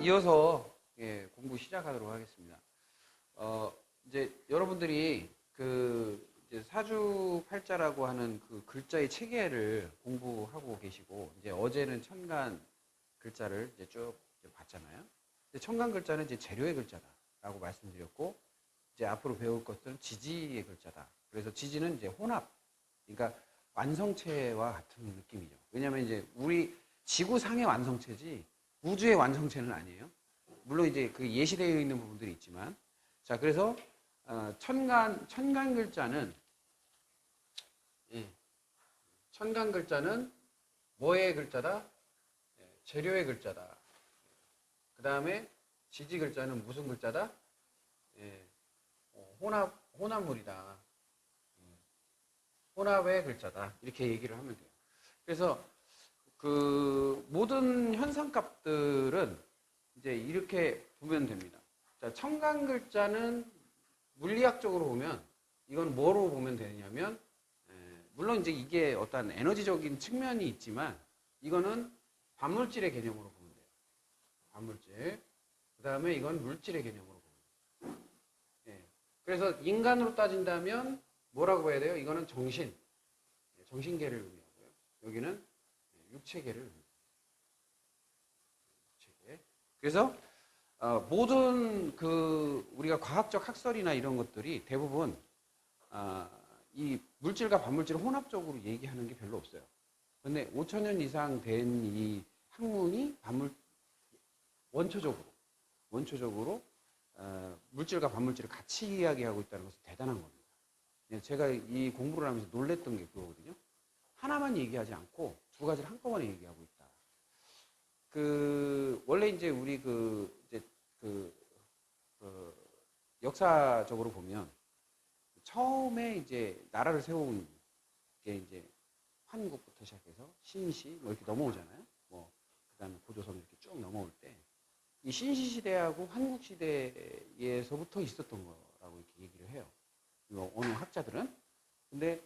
이어서 공부 시작하도록 하겠습니다. 이제 여러분들이 이제 사주팔자라고 하는 그 글자의 체계를 공부하고 계시고, 이제 어제는 천간 글자를 이제 쭉 봤잖아요. 천간 글자는 이제 재료의 글자다라고 말씀드렸고, 이제 앞으로 배울 것들은 지지의 글자다. 그래서 지지는 이제 혼합, 그러니까 완성체와 같은 느낌이죠. 왜냐하면 이제 우리 지구상의 완성체지 우주의 완성체는 아니에요. 물론 이제 그 예시되어 있는 부분들이 있지만, 자, 그래서 천간 글자는 천간 글자는 뭐의 글자다? 재료의 글자다. 그 다음에 지지 글자는 무슨 글자다? 혼합물이다. 혼합의 글자다. 이렇게 얘기를 하면 돼요. 그래서 그 모든 현상값들은 이제 이렇게 보면 됩니다. 자, 천간 글자는 물리학적으로 보면 이건 뭐로 보면 되냐면, 물론 이제 이게 어떤 에너지적인 측면이 있지만 이거는 반물질의 개념으로 보면 돼요. 반물질. 그 다음에 이건 물질의 개념으로 보면 돼요. 그래서 인간으로 따진다면 뭐라고 봐야 돼요? 이거는 정신계를 의미하고요. 여기는 육체계를 의미합니다. 육체계. 그래서 모든 우리가 과학적 학설이나 이런 것들이 대부분 이 물질과 반물질을 혼합적으로 얘기하는 게 별로 없어요. 그런데 5,000년 이상 된 이 학문이 원초적으로 물질과 반물질을 같이 이야기하고 있다는 것은 대단한 겁니다. 제가 이 공부를 하면서 놀랬던 게 그거거든요. 하나만 얘기하지 않고 두 가지를 한꺼번에 얘기하고 있다. 원래 이제 우리 역사적으로 보면 처음에 이제 나라를 세운 게 이제 한국부터 시작해서 신시 뭐 이렇게 넘어오잖아요. 그 다음에 고조선 이렇게 쭉 넘어올 때 이 신시 시대하고 한국 시대에서부터 있었던 거라고 이렇게 얘기를 해요. 어느 학자들은. 근데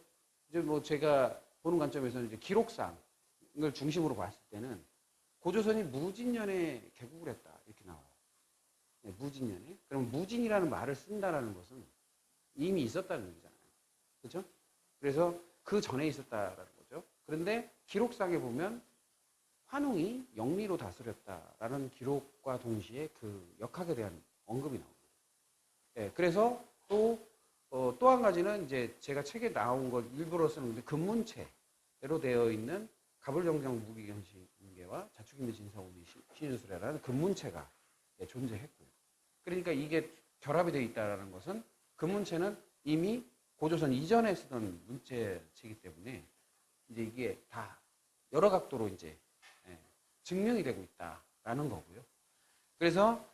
이제 제가 보는 관점에서는 이제 기록상을 중심으로 봤을 때는 고조선이 무진년에 개국을 했다 이렇게 나와요. 무진년에. 그럼 무진이라는 말을 쓴다라는 것은 이미 있었다는 얘기잖아요. 그렇죠? 그래서 그 전에 있었다라는 거죠. 그런데 기록상에 보면 환웅이 영리로 다스렸다라는 기록과 동시에 그 역학에 대한 언급이 나옵니다. 그래서 또 한 가지는 이제 제가 책에 나온 것 일부러 쓰는데 근문체로 되어 있는 가불정정 무기경신계와 자축인묘 진사오미 신유술이라는 근문체가 존재했고요. 그러니까 이게 결합이 되어 있다는 것은 근문체는 이미 고조선 이전에 쓰던 문체체이기 때문에 이제 이게 다 여러 각도로 이제 증명이 되고 있다라는 거고요. 그래서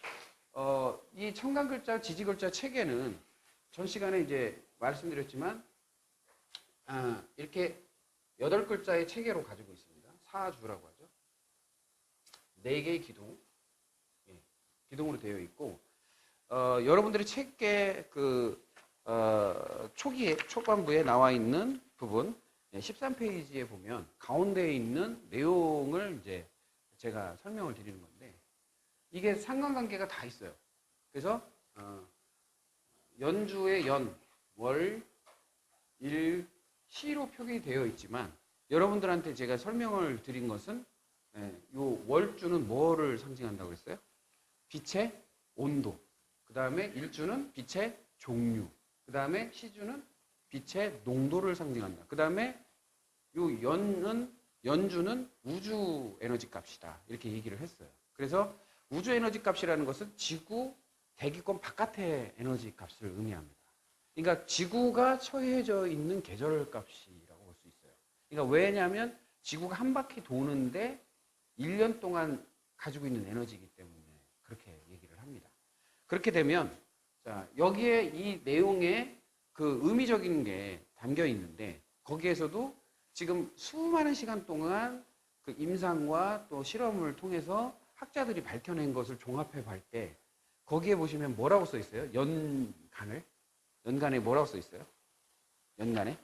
이 천간글자, 지지글자 체계는 전 시간에 이제 말씀드렸지만 이렇게 8글자의 체계로 가지고 있습니다. 사주라고 하죠. 4개의 기둥으로 되어 있고, 여러분들이 책의 초반부에 나와 있는 부분 13페이지에 보면 가운데에 있는 내용을 이제 제가 설명을 드리는 건데, 이게 상관관계가 다 있어요. 그래서 연주의 연, 월, 일, 시로 표기되어 되어 있지만 여러분들한테 제가 설명을 드린 것은 요 월주는 뭐를 상징한다고 했어요? 빛의 온도. 그 다음에 일주는 빛의 종류. 그 다음에 시주는 빛의 농도를 상징한다. 그 다음에 요 연주는 우주 에너지 값이다. 이렇게 얘기를 했어요. 그래서 우주 에너지 값이라는 것은 지구 대기권 바깥의 에너지 값을 의미합니다. 그러니까 지구가 처해져 있는 계절 값이라고 볼 수 있어요. 그러니까 왜냐하면 지구가 한 바퀴 도는데 1년 동안 가지고 있는 에너지이기 때문에 그렇게 얘기를 합니다. 그렇게 되면 자, 여기에 이 내용에 그 의미적인 게 담겨 있는데, 거기에서도 지금 수많은 시간 동안 그 임상과 또 실험을 통해서 학자들이 밝혀낸 것을 종합해 볼 때 거기에 보시면 뭐라고 써 있어요? 연간에 뭐라고 써 있어요? 연간에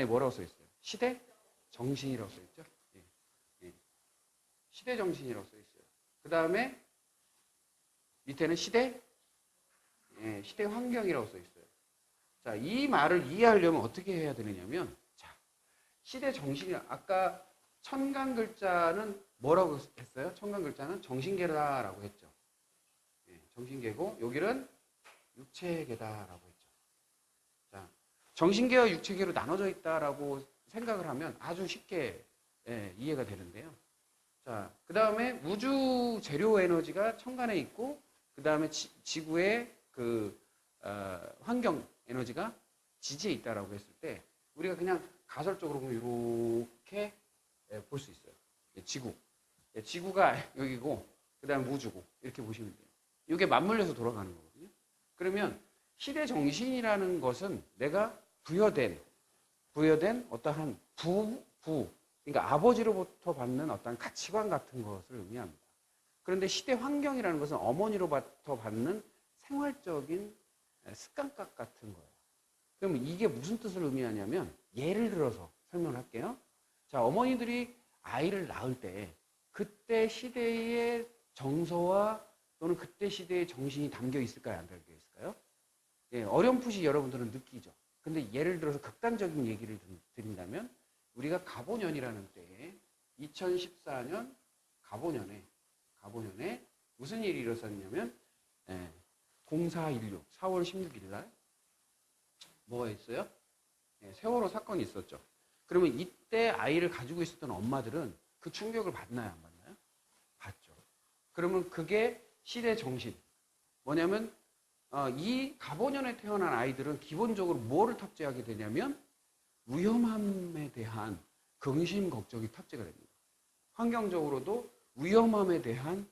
뭐라고 써 있어요? 시대 정신이라고 써 있죠? 시대 정신이라고 써 있어요. 그 다음에 밑에는 시대, 예, 시대 환경이라고 써 있어요. 자, 이 말을 이해하려면 어떻게 해야 되느냐면, 자, 시대 정신이, 아까 천간 글자는 뭐라고 했어요? 천간 글자는 정신계다라고 했죠. 예, 정신계고, 여기는 육체계다라고 했죠. 자, 정신계와 육체계로 나눠져 있다라고 생각을 하면 아주 쉽게 예, 이해가 되는데요. 자, 그 다음에 우주 재료 에너지가 천간에 있고, 그 다음에 지구의 환경 에너지가 지지에 있다라고 했을 때, 우리가 그냥 가설적으로 보면 이렇게 볼 수 있어요. 지구. 지구가 여기고, 그 다음에 우주고, 이렇게 보시면 돼요. 이게 맞물려서 돌아가는 거거든요. 그러면 시대 정신이라는 것은 내가 부여된 어떠한 그러니까 아버지로부터 받는 어떤 가치관 같은 것을 의미합니다. 그런데 시대 환경이라는 것은 어머니로부터 받는 생활적인 습관값 같은 거예요. 그러면 이게 무슨 뜻을 의미하냐면, 예를 들어서 설명을 할게요. 자, 어머니들이 아이를 낳을 때 그때 시대의 정서와 또는 그때 시대의 정신이 담겨 있을까요? 안 담겨 있을까요? 예, 어렴풋이 여러분들은 느끼죠. 근데 예를 들어서 극단적인 얘기를 드린다면, 우리가 갑오년이라는 때에 2014년 갑오년에 무슨 일이 일어났냐면, 0416 4월 16일 날 뭐가 있어요? 세월호 사건이 있었죠. 그러면 이때 아이를 가지고 있었던 엄마들은 그 충격을 받나요? 안 받나요? 받죠. 그러면 그게 시대 정신. 뭐냐면 이 갑오년에 태어난 아이들은 기본적으로 뭐를 탑재하게 되냐면 위험함에 대한 근심 걱정이 탑재가 됩니다. 환경적으로도 위험함에 대한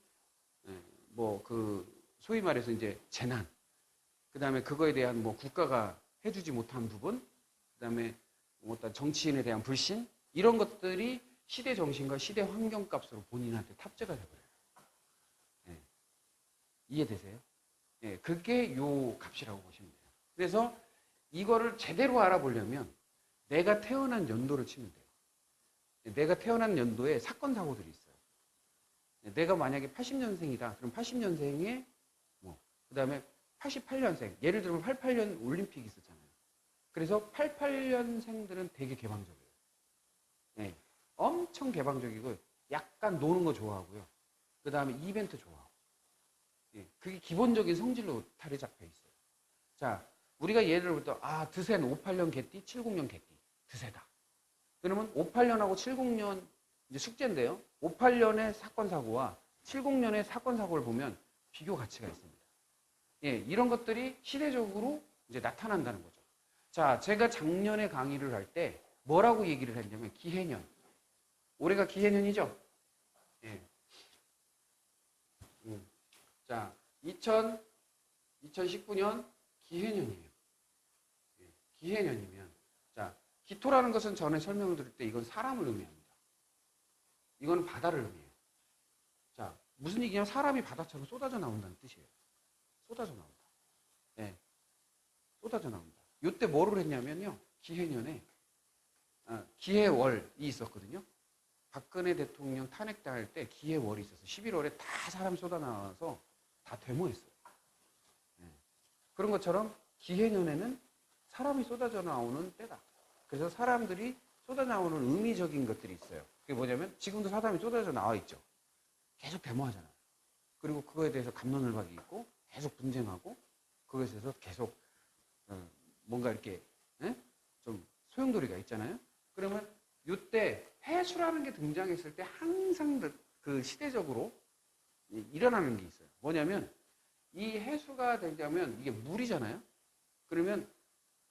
소위 말해서 이제 재난, 그 다음에 그거에 대한 국가가 해주지 못한 부분, 그 다음에 어떤 정치인에 대한 불신, 이런 것들이 시대 정신과 시대 환경 값으로 본인한테 탑재가 되버려요. 네. 이해되세요? 네. 그게 요 값이라고 보시면 돼요. 그래서 이거를 제대로 알아보려면 내가 태어난 연도를 치면 돼요. 내가 태어난 연도에 사건, 사고들이 있어요. 내가 만약에 80년생이다. 그럼 80년생에 그 다음에 88년생. 예를 들면 88년 올림픽이 있었잖아요. 그래서 88년생들은 되게 개방적이에요. 네, 엄청 개방적이고 약간 노는 거 좋아하고요. 그 다음에 이벤트 좋아하고. 네, 그게 기본적인 성질로 탈이 잡혀 있어요. 자, 우리가 예를 들어 드세는 58년 개띠, 70년 개띠. 드세다. 그러면 58년하고 70년 이제 숙제인데요. 58년의 사건 사고와 70년의 사건 사고를 보면 비교 가치가 있습니다. 예, 이런 것들이 시대적으로 이제 나타난다는 거죠. 자, 제가 작년에 강의를 할 때 뭐라고 얘기를 했냐면 기해년. 올해가 기해년이죠? 예. 자, 2019년 기해년이에요. 예, 기해년이면 자, 기토라는 것은 전에 설명을 드릴 때 이건 사람을 의미합니다. 이건 바다를 의미해요. 자, 무슨 얘기냐면 사람이 바다처럼 쏟아져 나온다는 뜻이에요. 쏟아져 나온다. 예. 쏟아져 나온다. 이때 뭐를 했냐면요. 기해년에 기해월이 있었거든요. 박근혜 대통령 탄핵당할 때 기해월이 있었어요. 11월에 다 사람이 쏟아 나와서 다 데모했어요. 예. 그런 것처럼 기해년에는 사람이 쏟아져 나오는 때다. 그래서 사람들이 쏟아 나오는 의미적인 것들이 있어요. 그게 뭐냐면 지금도 사람이 쏟아져 나와 있죠. 계속 데모하잖아요. 그리고 그거에 대해서 갑론을박이 있고 계속 분쟁하고 그것에 대해서 계속 뭔가 이렇게 좀 소용돌이가 있잖아요. 그러면 이때 해수라는 게 등장했을 때 항상 그 시대적으로 일어나는 게 있어요. 뭐냐면 이 해수가 되자면 이게 물이잖아요. 그러면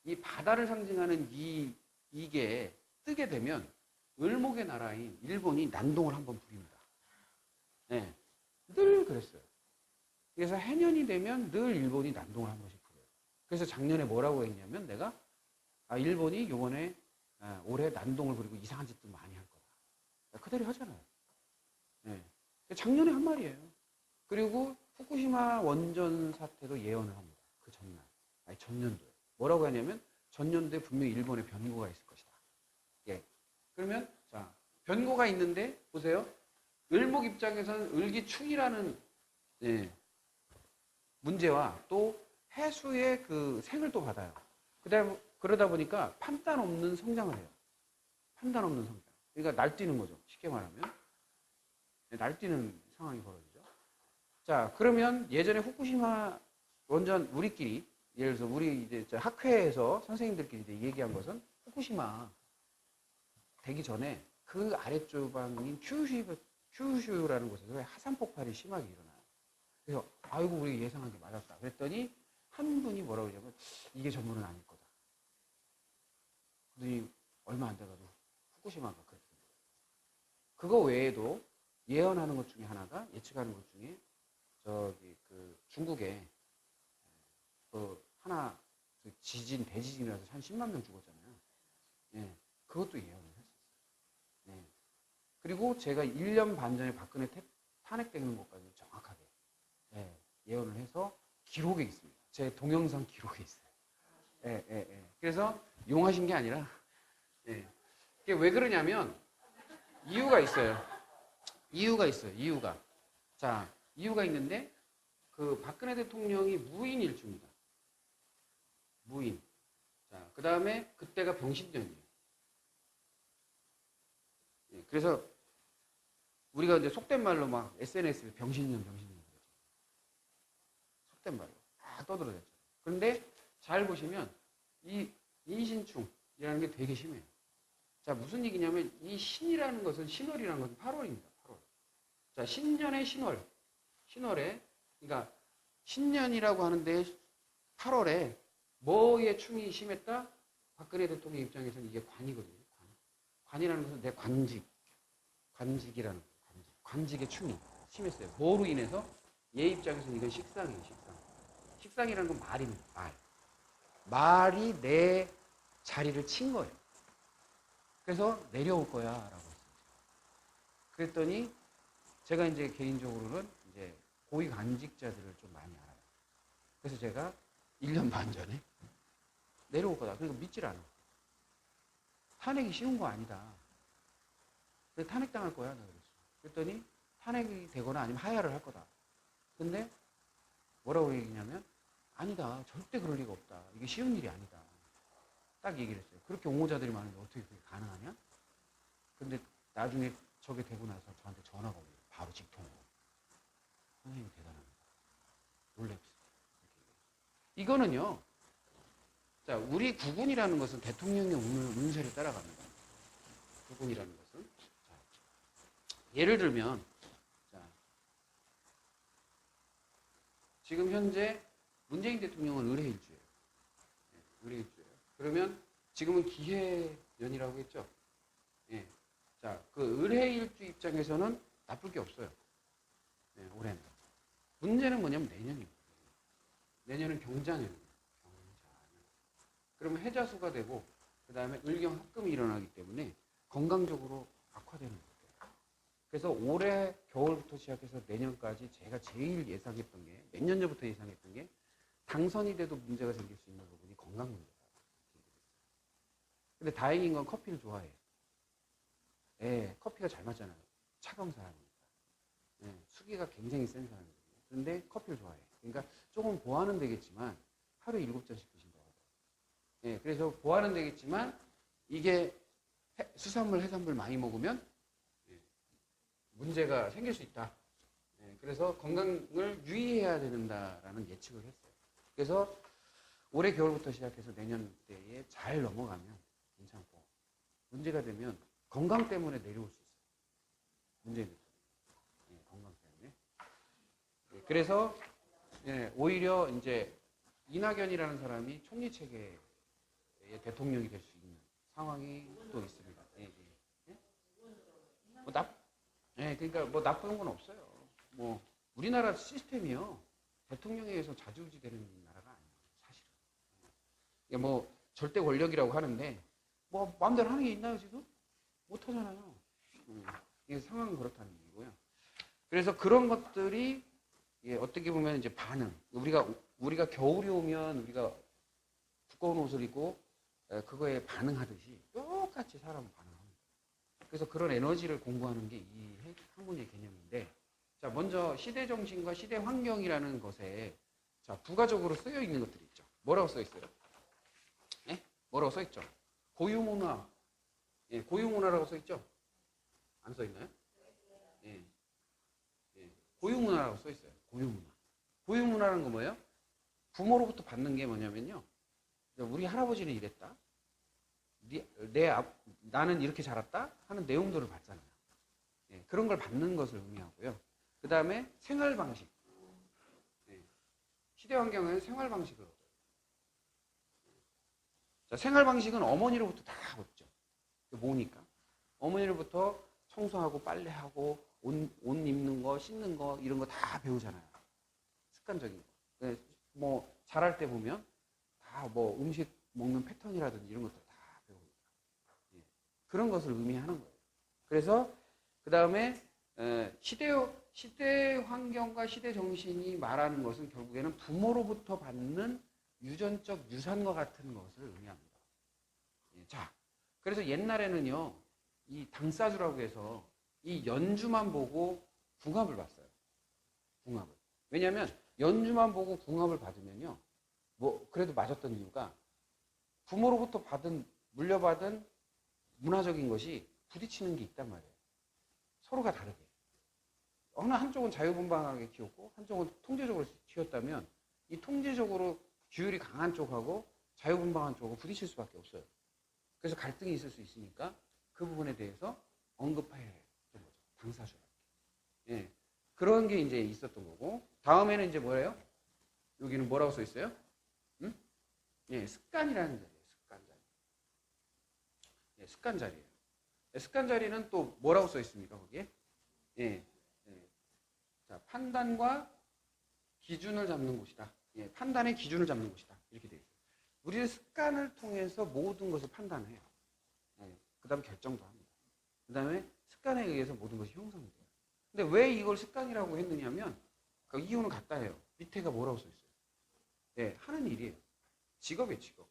이 바다를 상징하는 이게 뜨게 되면 을목의 나라인 일본이 난동을 한번 부립니다. 네, 늘 그랬어요. 그래서 해년이 되면 늘 일본이 난동을 한 번씩 부려요. 그래서 작년에 뭐라고 했냐면 내가 일본이 요번에 올해 난동을 부리고 이상한 짓도 많이 할 거다. 그대로 하잖아요. 네. 작년에 한 말이에요. 그리고 후쿠시마 원전 사태도 예언을 합니다. 그 전날. 전년도에. 뭐라고 하냐면 전년도에 분명히 일본에 변고가 있을 것이다. 예. 그러면 자, 변고가 있는데 보세요. 을목 입장에서는 을기충이라는 예, 문제와 또 해수의 그 생을 또 받아요. 그러다 보니까 판단 없는 성장을 해요. 판단 없는 성장. 그러니까 날뛰는 거죠. 쉽게 말하면. 네, 날뛰는 상황이 벌어지죠. 자, 그러면 예전에 후쿠시마 원전 우리끼리, 예를 들어서 우리 이제 학회에서 선생님들끼리 이제 얘기한 것은 후쿠시마 되기 전에 그 아래쪽방인 큐슈라는 곳에서 화산 폭발이 심하게 일어나요. 그래서 아이고 우리 예상한 게 맞았다. 그랬더니 한 분이 뭐라고 그러냐면 이게 전부는 아닐 거다. 그랬더니 얼마 안 돼가지고 후쿠시마가 그랬습니다. 그거 외에도 예언하는 것 중에 하나가 예측하는 것 중에 저기 그 중국에 그 하나 그 지진 대지진이라서 한 10만 명 죽었잖아요. 예, 그것도 예언을 했었어요. 예. 그리고 제가 1년 반 전에 박근혜 탄핵되는 것까지 정확하게 예언을 해서 기록에 있습니다. 제 동영상 기록에 있어요. 그래서 용하신 게 아니라 이게 왜 그러냐면 이유가 있어요. 이유가. 자, 이유가 있는데 그 박근혜 대통령이 무인 일주입니다. 무인. 자, 그 다음에 그때가 병신년이에요. 그래서 우리가 이제 속된 말로 막 SNS에 병신년 속된 말로 다 떠들어댔죠. 그런데 잘 보시면 이 인신충이라는 게 되게 심해요. 자, 무슨 얘기냐면 이 신이라는 것은 신월이라는 것은 8월입니다. 8월. 자, 신년의 신월에 그러니까 신년이라고 하는데 8월에 뭐의 충이 심했다? 박근혜 대통령 입장에서는 이게 관이거든요. 관이라는 것은 내 관직이라는 관직의 충이 심했어요. 뭐로 인해서? 얘 입장에서는 이건 식상이에요. 식상이라는 건 말입니다. 말이 내 자리를 친 거예요. 그래서 내려올 거야 라고 했어요. 그랬더니 제가 이제 개인적으로는 이제 고위 관직자들을 좀 많이 알아요. 그래서 제가 1년 반 전에 내려올 거다. 그러니까 믿질 않아. 탄핵이 쉬운 거 아니다. 그래서 탄핵당할 거야. 내가 그랬어. 그랬더니 탄핵이 되거나 아니면 하야를 할 거다. 근데 뭐라고 얘기냐면 아니다. 절대 그럴 리가 없다. 이게 쉬운 일이 아니다. 딱 얘기를 했어요. 그렇게 옹호자들이 많은데 어떻게 그게 가능하냐? 근데 나중에 저게 되고 나서 저한테 전화가 오요. 바로 직통으로. 선생님 대단합니다. 놀랬어요. 이거는요. 자, 우리 국군이라는 것은 대통령의 운세를 따라갑니다. 국군이라는 것은. 자, 예를 들면, 자, 지금 현재 문재인 대통령은 을해일주예요. 을해일주예요. 그러면 지금은 기해년이라고 했죠. 예. 자, 그 을해일주 입장에서는 나쁠 게 없어요. 올해는. 문제는 뭐냐면 내년입니다. 내년은 경자년입니다. 그러면 해자수가 되고 그 다음에 을경합금이 일어나기 때문에 건강적으로 악화되는 거예요. 그래서 올해 겨울부터 시작해서 내년까지 제가 제일 예상했던 게 몇 년 전부터 예상했던 게 당선이 돼도 문제가 생길 수 있는 부분이 건강 문제다. 근데 다행인 건 커피를 좋아해요. 커피가 잘 맞잖아요. 차가운 사람이니까. 수기가 굉장히 센 사람이거든요. 그런데 커피를 좋아해요. 그러니까 조금 보완은 되겠지만 하루에 7잔씩 드신다고 하더라고요. 그래서 보완은 되겠지만 이게 수산물, 해산물 많이 먹으면 문제가 생길 수 있다. 그래서 건강을 유의해야 된다라는 예측을 했어요. 그래서 올해 겨울부터 시작해서 내년 때에 잘 넘어가면 괜찮고 문제가 되면 건강 때문에 내려올 수 있어요. 문제는 건강 때문에. 그래서 오히려 이제 이낙연이라는 사람이 총리 체계의 대통령이 될 수 있는 상황이 또 있습니다. 그러니까 뭐 나쁜 건 없어요. 뭐 우리나라 시스템이요 대통령에 의해서 좌지우지 되는 나라가 아니에요. 사실은. 뭐 절대 권력이라고 하는데 뭐 마음대로 하는 게 있나요 지금? 못 하잖아요. 이게 상황은 그렇다는 얘기고요. 그래서 그런 것들이 어떻게 보면 이제 반응. 우리가 겨울이 오면 우리가 두꺼운 옷을 입고 그거에 반응하듯이 똑같이 사람은 반응합니다. 그래서 그런 에너지를 공부하는 게 이 학문의 개념인데, 자, 먼저 시대 정신과 시대 환경이라는 것에 자, 부가적으로 쓰여 있는 것들이 있죠. 뭐라고 써 있어요? 예? 뭐라고 써 있죠? 고유문화. 예, 고유문화라고 써 있죠? 안 써 있나요? 예. 예. 고유문화라고 써 있어요. 고유문화. 고유문화라는 건 뭐예요? 부모로부터 받는 게 뭐냐면요. 우리 할아버지는 이랬다. 나는 이렇게 자랐다 하는 내용들을 받잖아요. 예, 그런 걸 받는 것을 의미하고요. 그 다음에 생활 방식. 예, 시대 환경은 생활 방식을 얻어요. 자, 생활 방식은 어머니로부터 다 얻죠. 뭐니까? 어머니로부터 청소하고 빨래하고 옷 입는 거, 씻는 거 이런 거 다 배우잖아요. 습관적인 거. 예, 뭐 자랄 때 보면 다 뭐 음식 먹는 패턴이라든지 이런 것들 다 배웁니다. 예, 그런 것을 의미하는 거예요. 그래서 그 다음에 시대 환경과 시대 정신이 말하는 것은 결국에는 부모로부터 받는 유전적 유산과 같은 것을 의미합니다. 예, 자, 그래서 옛날에는요, 이 당사주라고 해서 이 연주만 보고 궁합을 봤어요. 궁합을. 왜냐하면 연주만 보고 궁합을 받으면요, 뭐 그래도 맞았던 이유가 부모로부터 물려받은 문화적인 것이 부딪히는 게 있단 말이에요. 서로가 다르게. 어느 한쪽은 자유분방하게 키웠고 한쪽은 통제적으로 키웠다면 이 통제적으로 규율이 강한 쪽하고 자유분방한 쪽하고 부딪힐 수밖에 없어요. 그래서 갈등이 있을 수 있으니까 그 부분에 대해서 언급해야 했던 거죠. 당사자가. 예. 그런 게 이제 있었던 거고. 다음에는 이제 뭐예요? 여기는 뭐라고 써 있어요? 응? 예, 습관이라는 자리예요. 습관자리. 예, 습관자리예요. 예, 습관자리는 또 뭐라고 써 있습니까? 거기에? 예. 예. 자, 판단과 기준을 잡는 곳이다. 예, 판단의 기준을 잡는 곳이다. 이렇게 되어 있어요. 우리는 습관을 통해서 모든 것을 판단해요. 예, 그 다음에 결정도 합니다. 그 다음에 습관에 의해서 모든 것이 형성이 돼요. 근데 왜 이걸 습관이라고 했느냐면 그 이유는 같다 해요. 밑에가 뭐라고 써 있어요? 예, 하는 일이에요. 직업이에요, 직업.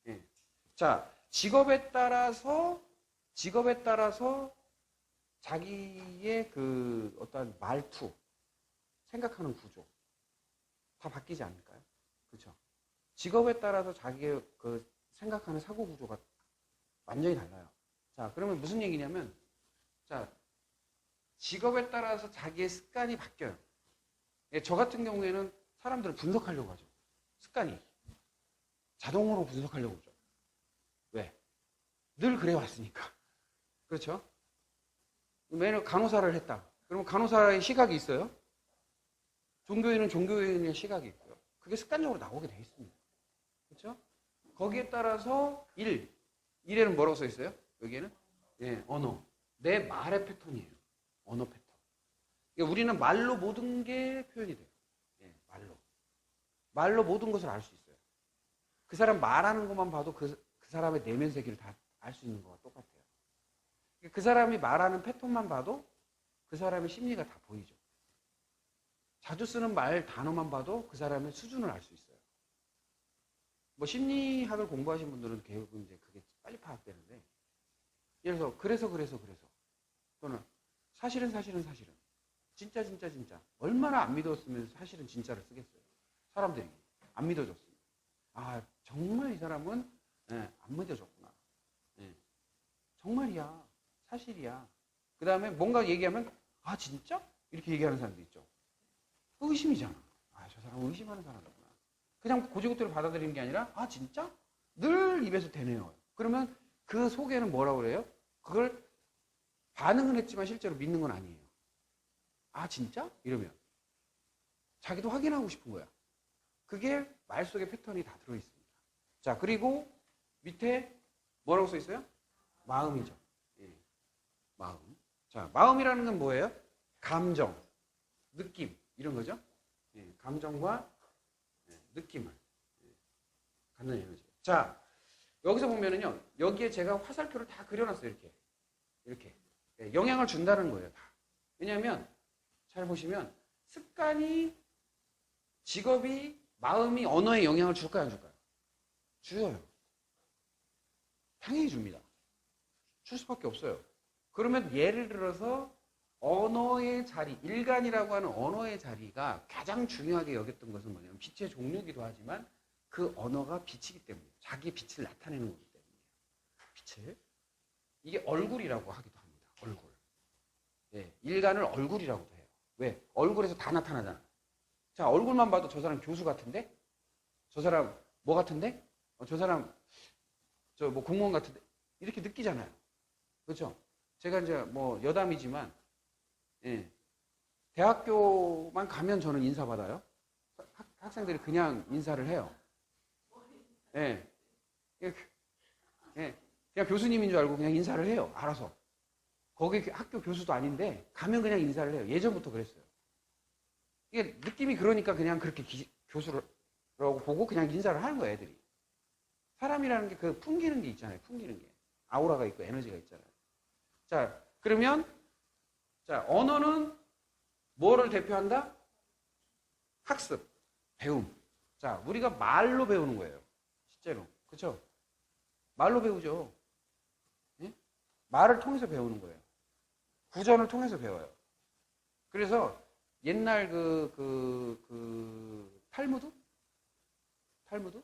예. 자, 직업에 따라서 자기의 그 어떤 말투, 생각하는 구조 다 바뀌지 않을까요? 그렇죠? 직업에 따라서 자기의 그 생각하는 사고 구조가 완전히 달라요. 자, 그러면 무슨 얘기냐면, 자, 직업에 따라서 자기의 습관이 바뀌어요. 예, 저 같은 경우에는 사람들을 분석하려고 하죠. 습관이. 자동으로 분석하려고 하죠. 왜? 늘 그래 왔으니까. 그렇죠? 매일 간호사를 했다. 그러면 간호사의 시각이 있어요. 종교인은 종교인의 시각이 있고요. 그게 습관적으로 나오게 돼 있습니다. 그렇죠? 거기에 따라서 일에는 뭐라고 써 있어요? 여기에는 예, 언어. 내 말의 패턴이에요. 언어 패턴. 그러니까 우리는 말로 모든 게 표현이 돼요. 예, 말로 모든 것을 알 수 있어요. 그 사람 말하는 것만 봐도 그 사람의 내면 세계를 다 알 수 있는 거와 똑같아요. 그 사람이 말하는 패턴만 봐도 그 사람의 심리가 다 보이죠. 자주 쓰는 말 단어만 봐도 그 사람의 수준을 알 수 있어요. 뭐 심리학을 공부하신 분들은 결국 이제 그게 빨리 파악되는데, 예를 들어서 그래서 또는 사실은 진짜 얼마나 안 믿었으면 사실은 진짜를 쓰겠어요. 사람들이 안 믿어줬습니다. 아, 정말 이 사람은 예, 안 믿어줬구나. 예, 정말이야, 사실이야. 그 다음에 뭔가 얘기하면 아 진짜? 이렇게 얘기하는 사람도 있죠. 의심이잖아. 아, 저 사람 의심하는 사람이구나. 그냥 고지고대로 받아들이는 게 아니라 아 진짜? 늘 입에서 대내요. 그러면 그 속에는 뭐라고 그래요? 그걸 반응은 했지만 실제로 믿는 건 아니에요. 아 진짜? 이러면 자기도 확인하고 싶은 거야. 그게 말 속에 패턴이 다 들어있습니다. 자, 그리고 밑에 뭐라고 써 있어요? 마음이죠. 예, 마음. 자, 마음이라는 건 뭐예요? 감정, 느낌 이런 거죠. 예, 감정과 느낌을 갖는 에너지. 자, 여기서 보면은요, 여기에 제가 화살표를 다 그려놨어요. 이렇게 예, 영향을 준다는 거예요. 다. 왜냐하면 잘 보시면 습관이, 직업이, 마음이 언어에 영향을 줄까요, 안 줄까요? 줘요. 당연히 줍니다. 줄 수밖에 없어요. 그러면 예를 들어서 언어의 자리, 일간이라고 하는 언어의 자리가 가장 중요하게 여겼던 것은 뭐냐면 빛의 종류이기도 하지만 그 언어가 빛이기 때문에 자기 빛을 나타내는 거기 때문에 빛을 이게 얼굴이라고 하기도 합니다. 얼굴. 예, 일간을 얼굴이라고도 해요. 왜? 얼굴에서 다 나타나잖아. 자, 얼굴만 봐도 저 사람 교수 같은데? 저 사람 뭐 같은데? 저 사람 저 뭐 공무원 같은데? 이렇게 느끼잖아요. 그렇죠? 제가 이제 뭐 여담이지만 예, 대학교만 가면 저는 인사받아요. 학생들이 그냥 인사를 해요. 예, 예, 그냥 교수님인 줄 알고 그냥 인사를 해요. 알아서. 거기 학교 교수도 아닌데 가면 그냥 인사를 해요. 예전부터 그랬어요. 이게 느낌이 그러니까 그냥 그렇게 교수라고 보고 그냥 인사를 하는 거예요, 애들이. 사람이라는 게 그 풍기는 게 있잖아요. 풍기는 게. 아우라가 있고 에너지가 있잖아요. 자, 그러면 자, 언어는 뭐를 대표한다? 학습, 배움. 자, 우리가 말로 배우는 거예요. 실제로. 그렇죠? 말로 배우죠. 예? 말을 통해서 배우는 거예요. 구전을 통해서 배워요. 그래서 옛날 탈무드? 탈무드?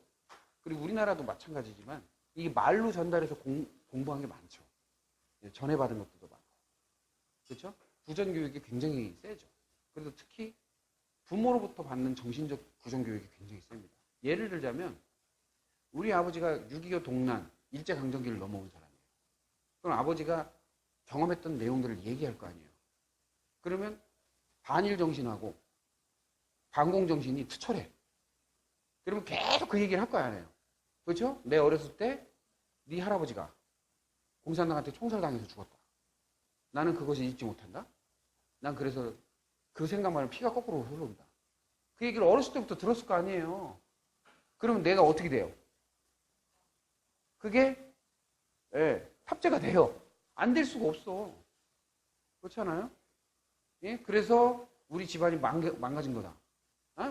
그리고 우리나라도 마찬가지지만 이 말로 전달해서 공부한 게 많죠. 전해받은 것들도 많고. 그렇죠? 구전 교육이 굉장히 세죠. 그래서 특히 부모로부터 받는 정신적 구전 교육이 굉장히 셉니다. 예를 들자면 우리 아버지가 6.25 동란, 일제강점기를 넘어온 사람이에요. 그럼 아버지가 경험했던 내용들을 얘기할 거 아니에요. 그러면 반일 정신하고 반공 정신이 투철해. 그러면 계속 그 얘기를 할 거 아니에요. 그렇죠? 내 어렸을 때 네 할아버지가 공산당한테 총살당해서 죽었다. 나는 그것을 잊지 못한다. 난 그래서 그 생각만 하면 피가 거꾸로 흐른다. 그 얘기를 어렸을 때부터 들었을 거 아니에요. 그러면 내가 어떻게 돼요? 그게 탑재가 돼요. 안 될 수가 없어. 그렇잖아요? 예? 그래서 우리 집안이 망가진 거다.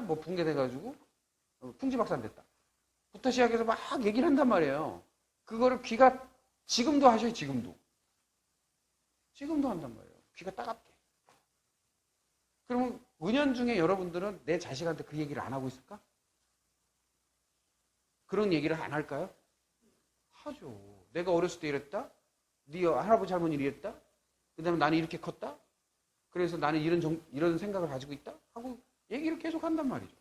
뭐 붕괴돼가지고 풍지박산됐다. 부터 시작해서 막 얘기를 한단 말이에요. 그거를 귀가 지금도 하셔요. 지금도 한단 말이에요. 귀가 따갑게. 그러면 은연중에 여러분들은 내 자식한테 그 얘기를 안 하고 있을까? 그런 얘기를 안 할까요? 하죠. 내가 어렸을 때 이랬다. 네 할아버지 할머니 이랬다. 그 다음에 나는 이렇게 컸다. 그래서 나는 이런 생각을 가지고 있다. 하고 얘기를 계속 한단 말이죠.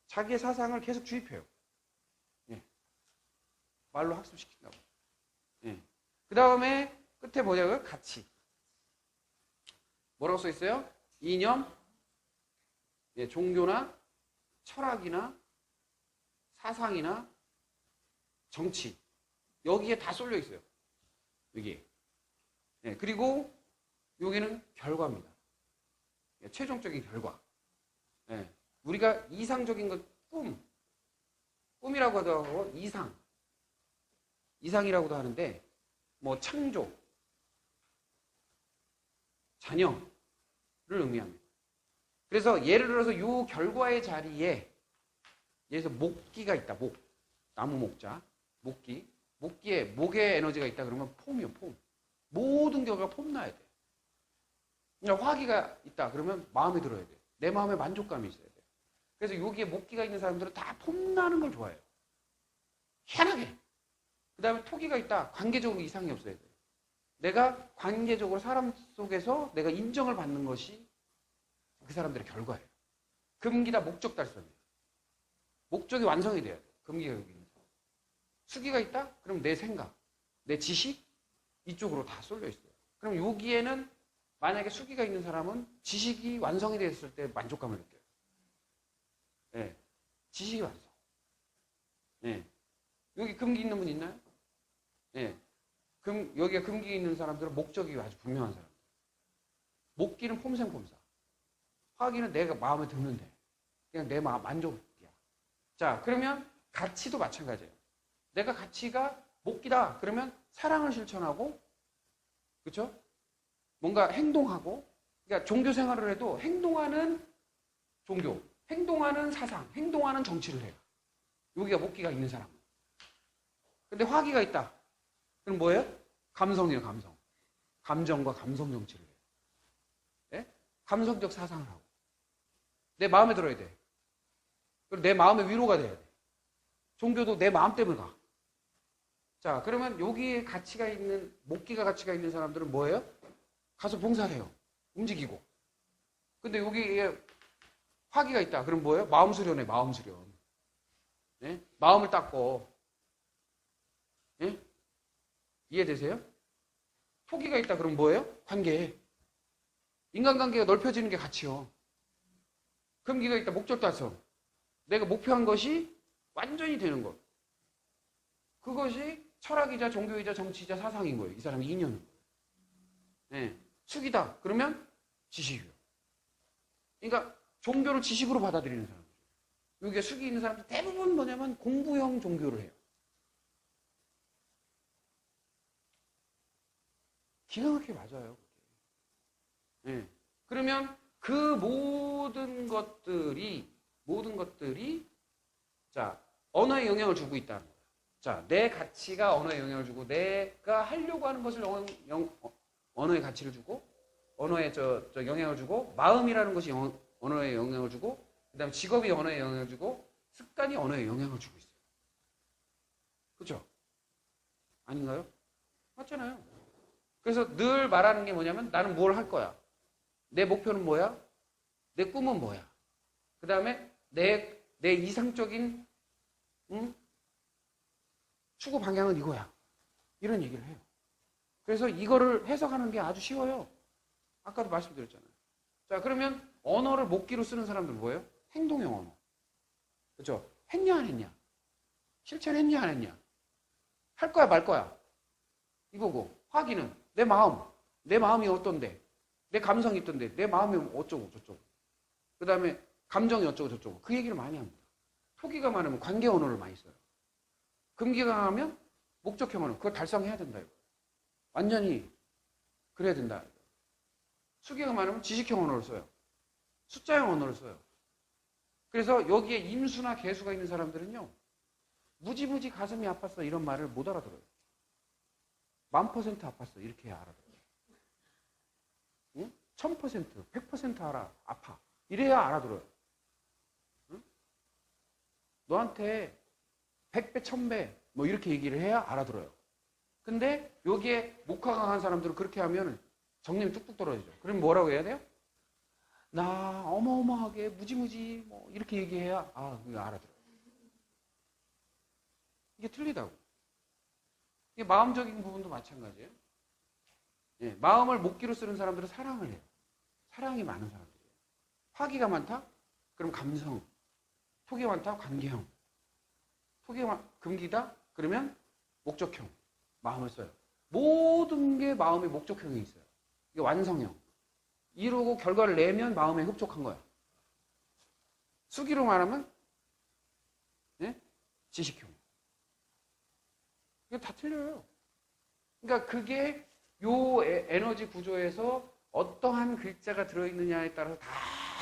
자기의 사상을 계속 주입해요. 예. 말로 학습시킨다고. 예. 그 다음에 끝에 뭐냐고요? 가치. 뭐라고 써 있어요? 이념, 예, 종교나 철학이나 사상이나 정치. 여기에 다 쏠려 있어요. 여기에. 예, 그리고 여기는 결과입니다. 예, 최종적인 결과. 예, 우리가 이상적인 것, 꿈이라고 하고 이상이라고도 하는데 뭐 창조, 자녀를 의미합니다. 그래서 예를 들어서 이 결과의 자리에 예를 들어서 목기가 있다. 나무 목자, 목기에 목의 에너지가 있다 그러면 폼이요, 폼. 모든 결과가 폼나야 돼. 그러니까 화기가 있다 그러면 마음에 들어야 돼. 내 마음에 만족감이 있어야 돼. 그래서 여기에 목기가 있는 사람들은 다 폼나는 걸 좋아해요. 희한하게. 그 다음에 토기가 있다. 관계적으로 이상이 없어야 돼. 내가 관계적으로 사람 속에서 내가 인정을 받는 것이 그 사람들의 결과예요. 금기다 목적 달성이에요. 목적이 완성이 돼야 돼. 금기가 여기 있는 사람. 수기가 있다? 그럼 내 생각, 내 지식 이쪽으로 다 쏠려 있어요. 그럼 여기에는 만약에 수기가 있는 사람은 지식이 완성이 됐을 때 만족감을 느껴요. 네. 지식이 완성. 네. 여기 금기 있는 분 있나요? 네. 여기에 금기 있는 사람들은 목적이 아주 분명한 사람. 목기는 폼생폼사. 화기는 내가 마음에 드는데. 그냥 내 마음 만족이야. 자, 그러면 가치도 마찬가지예요. 내가 가치가 목기다. 그러면 사랑을 실천하고, 그렇죠? 뭔가 행동하고, 그러니까 종교 생활을 해도 행동하는 종교, 행동하는 사상, 행동하는 정치를 해요. 여기가 목기가 있는 사람은. 근데 화기가 있다. 그럼 뭐예요? 감성이에요, 감성. 감정과 감성 정치를 해요. 예? 감성적 사상을 하고. 내 마음에 들어야 돼. 그리고 내 마음의 위로가 돼야 돼. 종교도 내 마음 때문에 가. 자, 그러면 여기에 가치가 있는, 목기가 가치가 있는 사람들은 뭐예요? 가서 봉사해요. 움직이고. 근데 여기에 화기가 있다. 그럼 뭐예요? 마음 수련해, 마음 수련. 예? 마음을 닦고. 예? 이해되세요? 토기가 있다. 그럼 뭐예요? 관계. 인간관계가 넓혀지는 게 가치요. 금기가 있다. 목적 달성. 내가 목표한 것이 완전히 되는 것. 그것이 철학이자 종교이자 정치이자 사상인 거예요. 이 사람의 이념은. 네. 숙이다. 그러면 지식이요. 그러니까 종교를 지식으로 받아들이는 사람들. 여기에 숙이 있는 사람들 대부분 뭐냐면 공부형 종교를 해요. 기가 막히게 맞아요. 네. 그러면 그 모든 것들이 자, 언어에 영향을 주고 있다는 거예요. 자, 내 가치가 언어에 영향을 주고 내가 하려고 하는 것을 언어에 가치를 주고 언어에 영향을 주고 마음이라는 것이 언어에 영향을 주고 그다음에 직업이 언어에 영향을 주고 습관이 언어에 영향을 주고 있어요. 그렇죠? 아닌가요? 맞잖아요. 그래서 늘 말하는 게 뭐냐면 나는 뭘 할 거야. 내 목표는 뭐야? 내 꿈은 뭐야? 그 다음에 내 이상적인 추구 방향은 이거야. 이런 얘기를 해요. 그래서 이거를 해석하는 게 아주 쉬워요. 아까도 말씀드렸잖아요. 자, 그러면 언어를 목기로 쓰는 사람들 뭐예요? 행동형 언어. 그렇죠? 했냐 안 했냐? 실천했냐 안 했냐? 할 거야 말 거야? 이거고. 화기는 내 마음. 내 마음이 어떤데? 내 감성이 있던데 내 마음이 어쩌고 저쩌고. 그 다음에 감정이 어쩌고 저쩌고. 그 얘기를 많이 합니다. 토기가 많으면 관계 언어를 많이 써요. 금기가 강하면 목적형 언어. 그걸 달성해야 된다. 이거. 완전히 그래야 된다. 수기가 많으면 지식형 언어를 써요. 숫자형 언어를 써요. 그래서 여기에 임수나 개수가 있는 사람들은요. 무지무지 가슴이 아팠어 이런 말을 못 알아들어요. 1000% 아팠어 이렇게 해야 알아들어요. 응? 1000%, 100% 아파. 이래야 알아들어요. 응? 너한테 100배, 1000배 뭐 이렇게 얘기를 해야 알아들어요. 근데 여기에 목화 강한 사람들은 그렇게 하면 정념이 뚝뚝 떨어지죠. 그럼 뭐라고 해야 돼요? 나 어마어마하게 무지무지 뭐 이렇게 얘기해야 이거 알아들어요. 이게 틀리다고. 이게 마음적인 부분도 마찬가지예요. 예, 마음을 목기로 쓰는 사람들은 사랑을 해요. 사랑이 많은 사람들이에요. 화기가 많다? 그럼 감성. 토기가 많다? 관계형. 토기가 금기다? 그러면 목적형. 마음을 써요. 모든 게 마음의 목적형이 있어요. 이게 완성형. 이루고 결과를 내면 마음에 흡족한 거야. 수기로 말하면 예? 지식형. 이거 다 틀려요. 그러니까 그게 요 에너지 구조에서 어떠한 글자가 들어있느냐에 따라서 다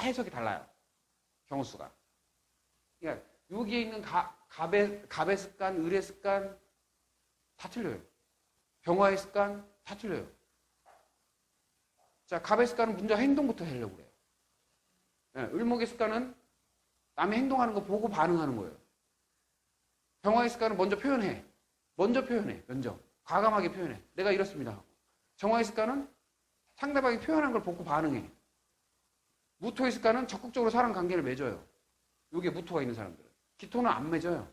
해석이 달라요. 경우수가. 그러니까 여기에 있는 갑의 습관, 을의 습관 다 틀려요. 병화의 습관 다 틀려요. 자, 갑의 습관은 먼저 행동부터 하려고 그래요. 네, 을목의 습관은 남의 행동하는 거 보고 반응하는 거예요. 병화의 습관은 먼저 표현해. 먼저. 과감하게 표현해. 내가 이렇습니다. 정화의 습관은 상대방이 표현한 걸 보고 반응해. 무토의 습관은 적극적으로 사람 관계를 맺어요. 여기에 무토가 있는 사람들은. 기토는 안 맺어요.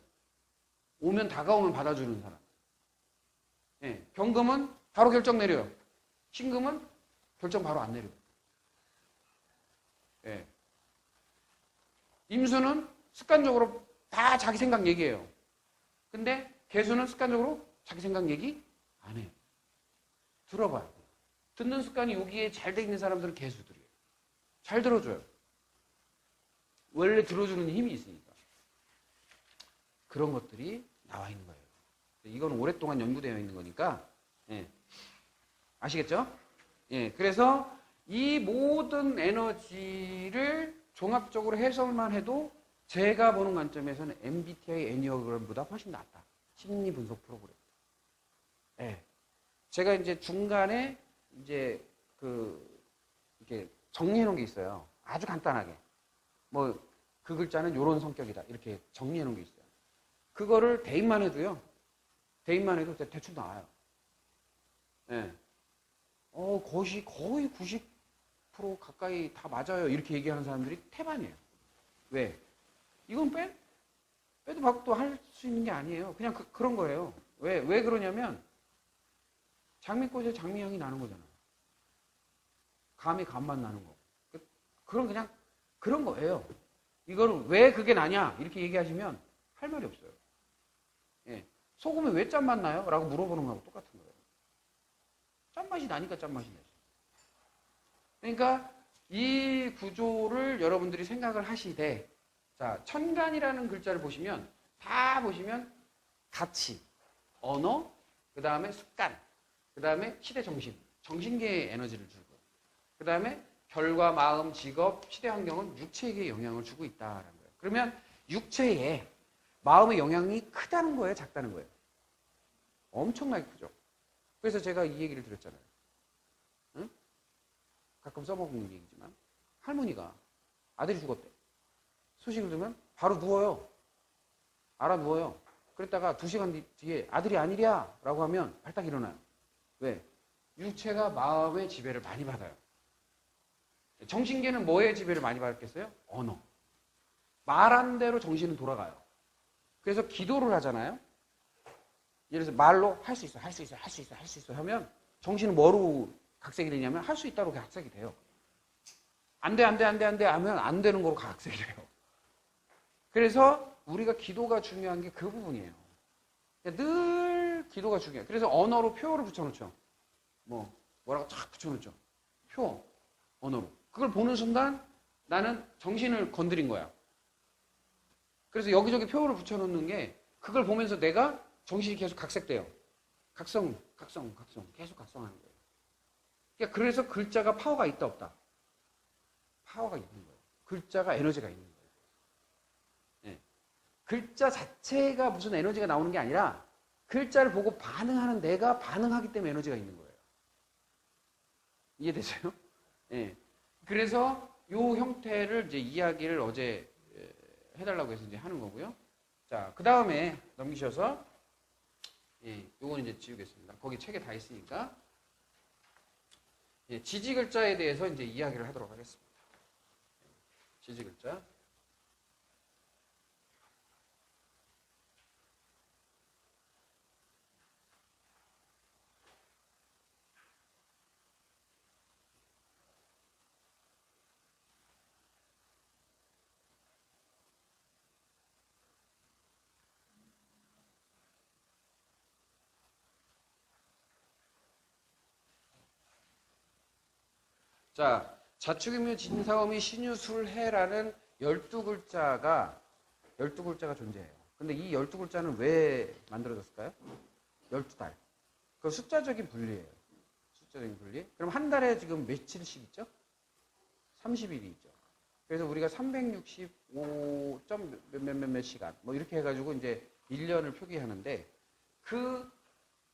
다가오면 받아주는 사람. 예, 경금은 바로 결정 내려요. 신금은 결정 바로 안 내려요. 예. 임수는 습관적으로 다 자기 생각 얘기해요. 근데 개수는 습관적으로 자기 생각 얘기 안 해요. 들어봐요. 듣는 습관이 여기에 잘 돼 있는 사람들은 개수들이에요. 잘 들어줘요. 원래 들어주는 힘이 있으니까. 그런 것들이 나와 있는 거예요. 이건 오랫동안 연구되어 있는 거니까 예. 아시겠죠? 예. 그래서 이 모든 에너지를 종합적으로 해석만 해도 제가 보는 관점에서는 MBTI 애니어그램보다 훨씬 낫다. 심리 분석 프로그램. 예. 제가 이제 중간에 이제 이렇게 정리해 놓은 게 있어요. 아주 간단하게. 뭐, 그 글자는 요런 성격이다. 이렇게 정리해 놓은 게 있어요. 그거를 대입만 해도 대충 나와요. 예. 거의 90% 가까이 다 맞아요. 이렇게 얘기하는 사람들이 태반이에요. 왜? 이건 빼도 박도 할 수 있는 게 아니에요. 그냥 그런 거예요. 왜 그러냐면, 장미꽃에 장미향이 나는 거잖아요. 감이 감만 나는 거고. 그냥 그런 거예요. 이거를 왜 그게 나냐? 이렇게 얘기하시면 할 말이 없어요. 예. 소금에 왜 짠맛 나요? 라고 물어보는 거하고 똑같은 거예요. 짠맛이 나니까 짠맛이 나죠. 그러니까 이 구조를 여러분들이 생각을 하시되, 자, 천간이라는 글자를 보시면, 다 보시면 가치, 언어, 그 다음에 습관, 그 다음에 시대 정신, 정신계의 에너지를 주고, 그 다음에 결과, 마음, 직업, 시대 환경은 육체에게 영향을 주고 있다라는 거예요. 그러면 육체에 마음의 영향이 크다는 거예요, 작다는 거예요? 엄청나게 크죠. 그래서 제가 이 얘기를 드렸잖아요. 응? 가끔 써먹는 얘기지만 할머니가 아들이 죽었대. 소식을 들으면 바로 누워요. 알아 누워요. 그랬다가 2시간 뒤에 아들이 아니랴 라고 하면 발딱 일어나요. 왜? 육체가 마음의 지배를 많이 받아요. 정신계는 뭐의 지배를 많이 받았겠어요? 언어. 말한 대로 정신은 돌아가요. 그래서 기도를 하잖아요. 예를 들어서 말로 할 수 있어, 할 수 있어, 할 수 있어, 할 수 있어 하면 정신은 뭐로 각색이 되냐면 할 수 있다로 각색이 돼요. 안 돼, 안 돼, 안 돼, 안 돼 하면 안 되는 거로 각색이 돼요. 그래서 우리가 기도가 중요한 게 그 부분이에요. 늘 기도가 중요해요. 그래서 언어로 표를 붙여놓죠. 뭐라고 쫙 붙여놓죠. 표, 언어로. 그걸 보는 순간 나는 정신을 건드린 거야. 그래서 여기저기 표를 붙여놓는 게 그걸 보면서 내가 정신이 계속 각색돼요. 각성, 계속 각성하는 거예요. 그러니까 그래서 글자가 파워가 있다 없다. 파워가 있는 거예요. 글자가 에너지가 있는 거예요. 네. 글자 자체가 무슨 에너지가 나오는 게 아니라 글자를 보고 반응하는 내가 반응하기 때문에 에너지가 있는 거예요. 이해되세요? 네. 그래서 이 형태를 이제 이야기를 어제 해달라고 해서 이제 하는 거고요. 자, 그 다음에 넘기셔서 요건 이제 지우겠습니다. 거기 책에 다 있으니까 지지 글자에 대해서 이제 이야기를 하도록 하겠습니다. 지지 글자. 자, 자축인묘 진사오미 신유술해라는 12글자가 존재해요. 근데 이 12글자는 왜 만들어졌을까요? 12달. 그 숫자적인 분리예요. 숫자적인 분리. 그럼 한 달에 지금 며칠씩 있죠? 30일이 있죠. 그래서 우리가 365. 몇몇 시간 뭐 이렇게 해가지고 이제 1년을 표기하는데 그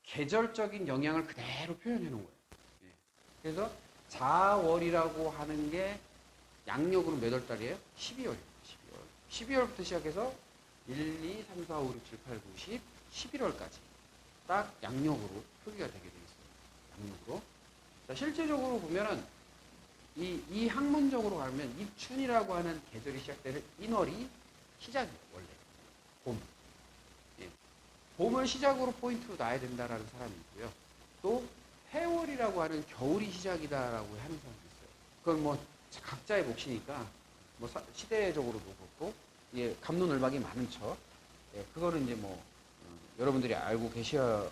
계절적인 영향을 그대로 표현해 놓은 거예요. 그래서 자월이라고 하는 게 양력으로 몇 월 달이에요? 12월. 12월부터 시작해서 1, 2, 3, 4, 5, 6, 7, 8, 9, 10, 11월까지 딱 양력으로 표기가 되게 돼 있어요. 양력으로. 자, 실제적으로 보면은 이 학문적으로 가면 입춘이라고 하는 계절이 시작되는 인월이 시작이에요. 원래 봄. 예. 봄을 시작으로 포인트로 놔야 된다라는 사람이 있고요. 또 해월이라고 하는 겨울이 시작이다라고 하는 사람도 있어요. 그건 뭐 각자의 몫이니까 뭐 시대적으로도 그렇고 예, 갑론을박이 많은 척. 예, 그거는 이제 여러분들이 알고 계셔야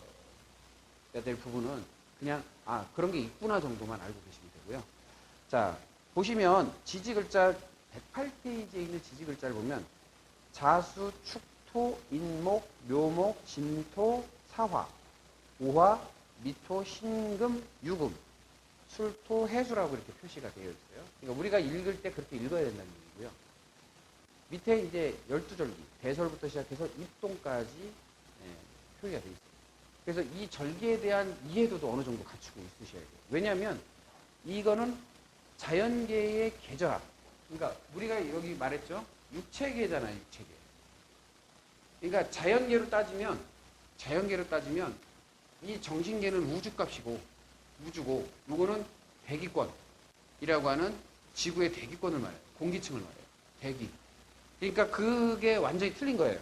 될 부분은 그냥 그런 게 있구나 정도만 알고 계시면 되고요. 자, 보시면 지지 글자 108페이지에 있는 지지 글자를 보면 자수, 축토, 인목, 묘목, 진토, 사화, 오화, 미토, 신금, 유금, 술토, 해수라고 이렇게 표시가 되어 있어요. 그러니까 우리가 읽을 때 그렇게 읽어야 된다는 얘기고요. 밑에 이제 12절기, 대설부터 시작해서 입동까지 표기가 되어 있어요. 그래서 이 절개에 대한 이해도도 어느 정도 갖추고 있으셔야 돼요. 왜냐하면 이거는 자연계의 계절학. 그러니까 우리가 여기 말했죠. 육체계잖아요, 육체계. 그러니까 자연계로 따지면 이 정신계는 우주값이고 우주고 요거는 대기권이라고 하는 지구의 대기권을 말해요. 공기층을 말해요. 대기. 그러니까 그게 완전히 틀린 거예요.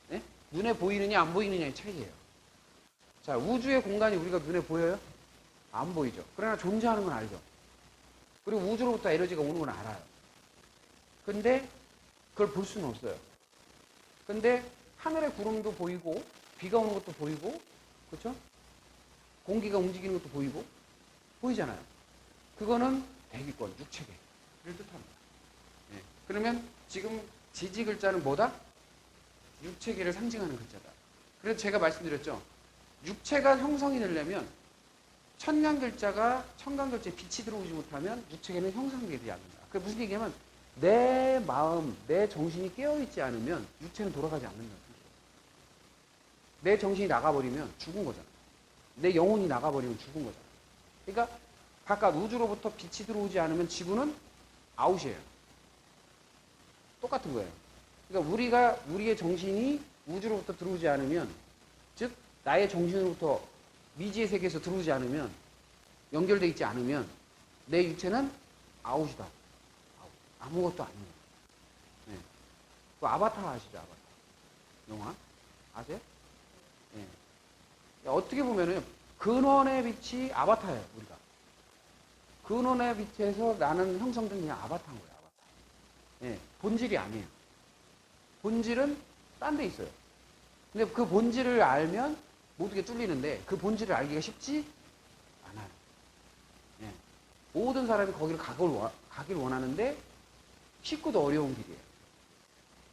네? 눈에 보이느냐 안 보이느냐의 차이예요. 자, 우주의 공간이 우리가 눈에 보여요? 안 보이죠. 그러나 존재하는 건 알죠. 그리고 우주로부터 에너지가 오는 건 알아요. 근데 그걸 볼 수는 없어요. 근데 하늘의 구름도 보이고 비가 오는 것도 보이고 그렇죠? 공기가 움직이는 것도 보이고 보이잖아요. 그거는 대기권, 육체계를 뜻합니다. 네. 그러면 지금 지지 글자는 뭐다? 육체계를 상징하는 글자다. 그래서 제가 말씀드렸죠. 육체가 형성이 되려면 천간글자에 빛이 들어오지 못하면 육체계는 형성되지 않는다. 그게 무슨 얘기냐면 내 마음, 내 정신이 깨어있지 않으면 육체는 돌아가지 않는다. 내 정신이 나가버리면 죽은 거잖아. 내 영혼이 나가버리면 죽은 거잖아. 그러니까 바깥 우주로부터 빛이 들어오지 않으면 지구는 아웃이에요. 똑같은 거예요. 그러니까 우리의 정신이 우주로부터 들어오지 않으면, 즉 나의 정신으로부터 미지의 세계에서 들어오지 않으면, 연결되어 있지 않으면 내 육체는 아웃이다. 아웃. 아무것도 아니에요. 네. 그 아바타 아시죠? 아바타. 영화? 아세요? 네. 어떻게 보면은 근원의 빛이 아바타예요. 우리가. 근원의 빛에서 나는 형성된 그냥 아바타인 거예요. 아바타. 네. 본질이 아니에요. 본질은 딴 데 있어요. 근데 그 본질을 알면 모든 게 뚫리는데 그 본질을 알기가 쉽지 않아요. 네. 모든 사람이 거기를 가길 원하는데 쉽고도 어려운 길이에요.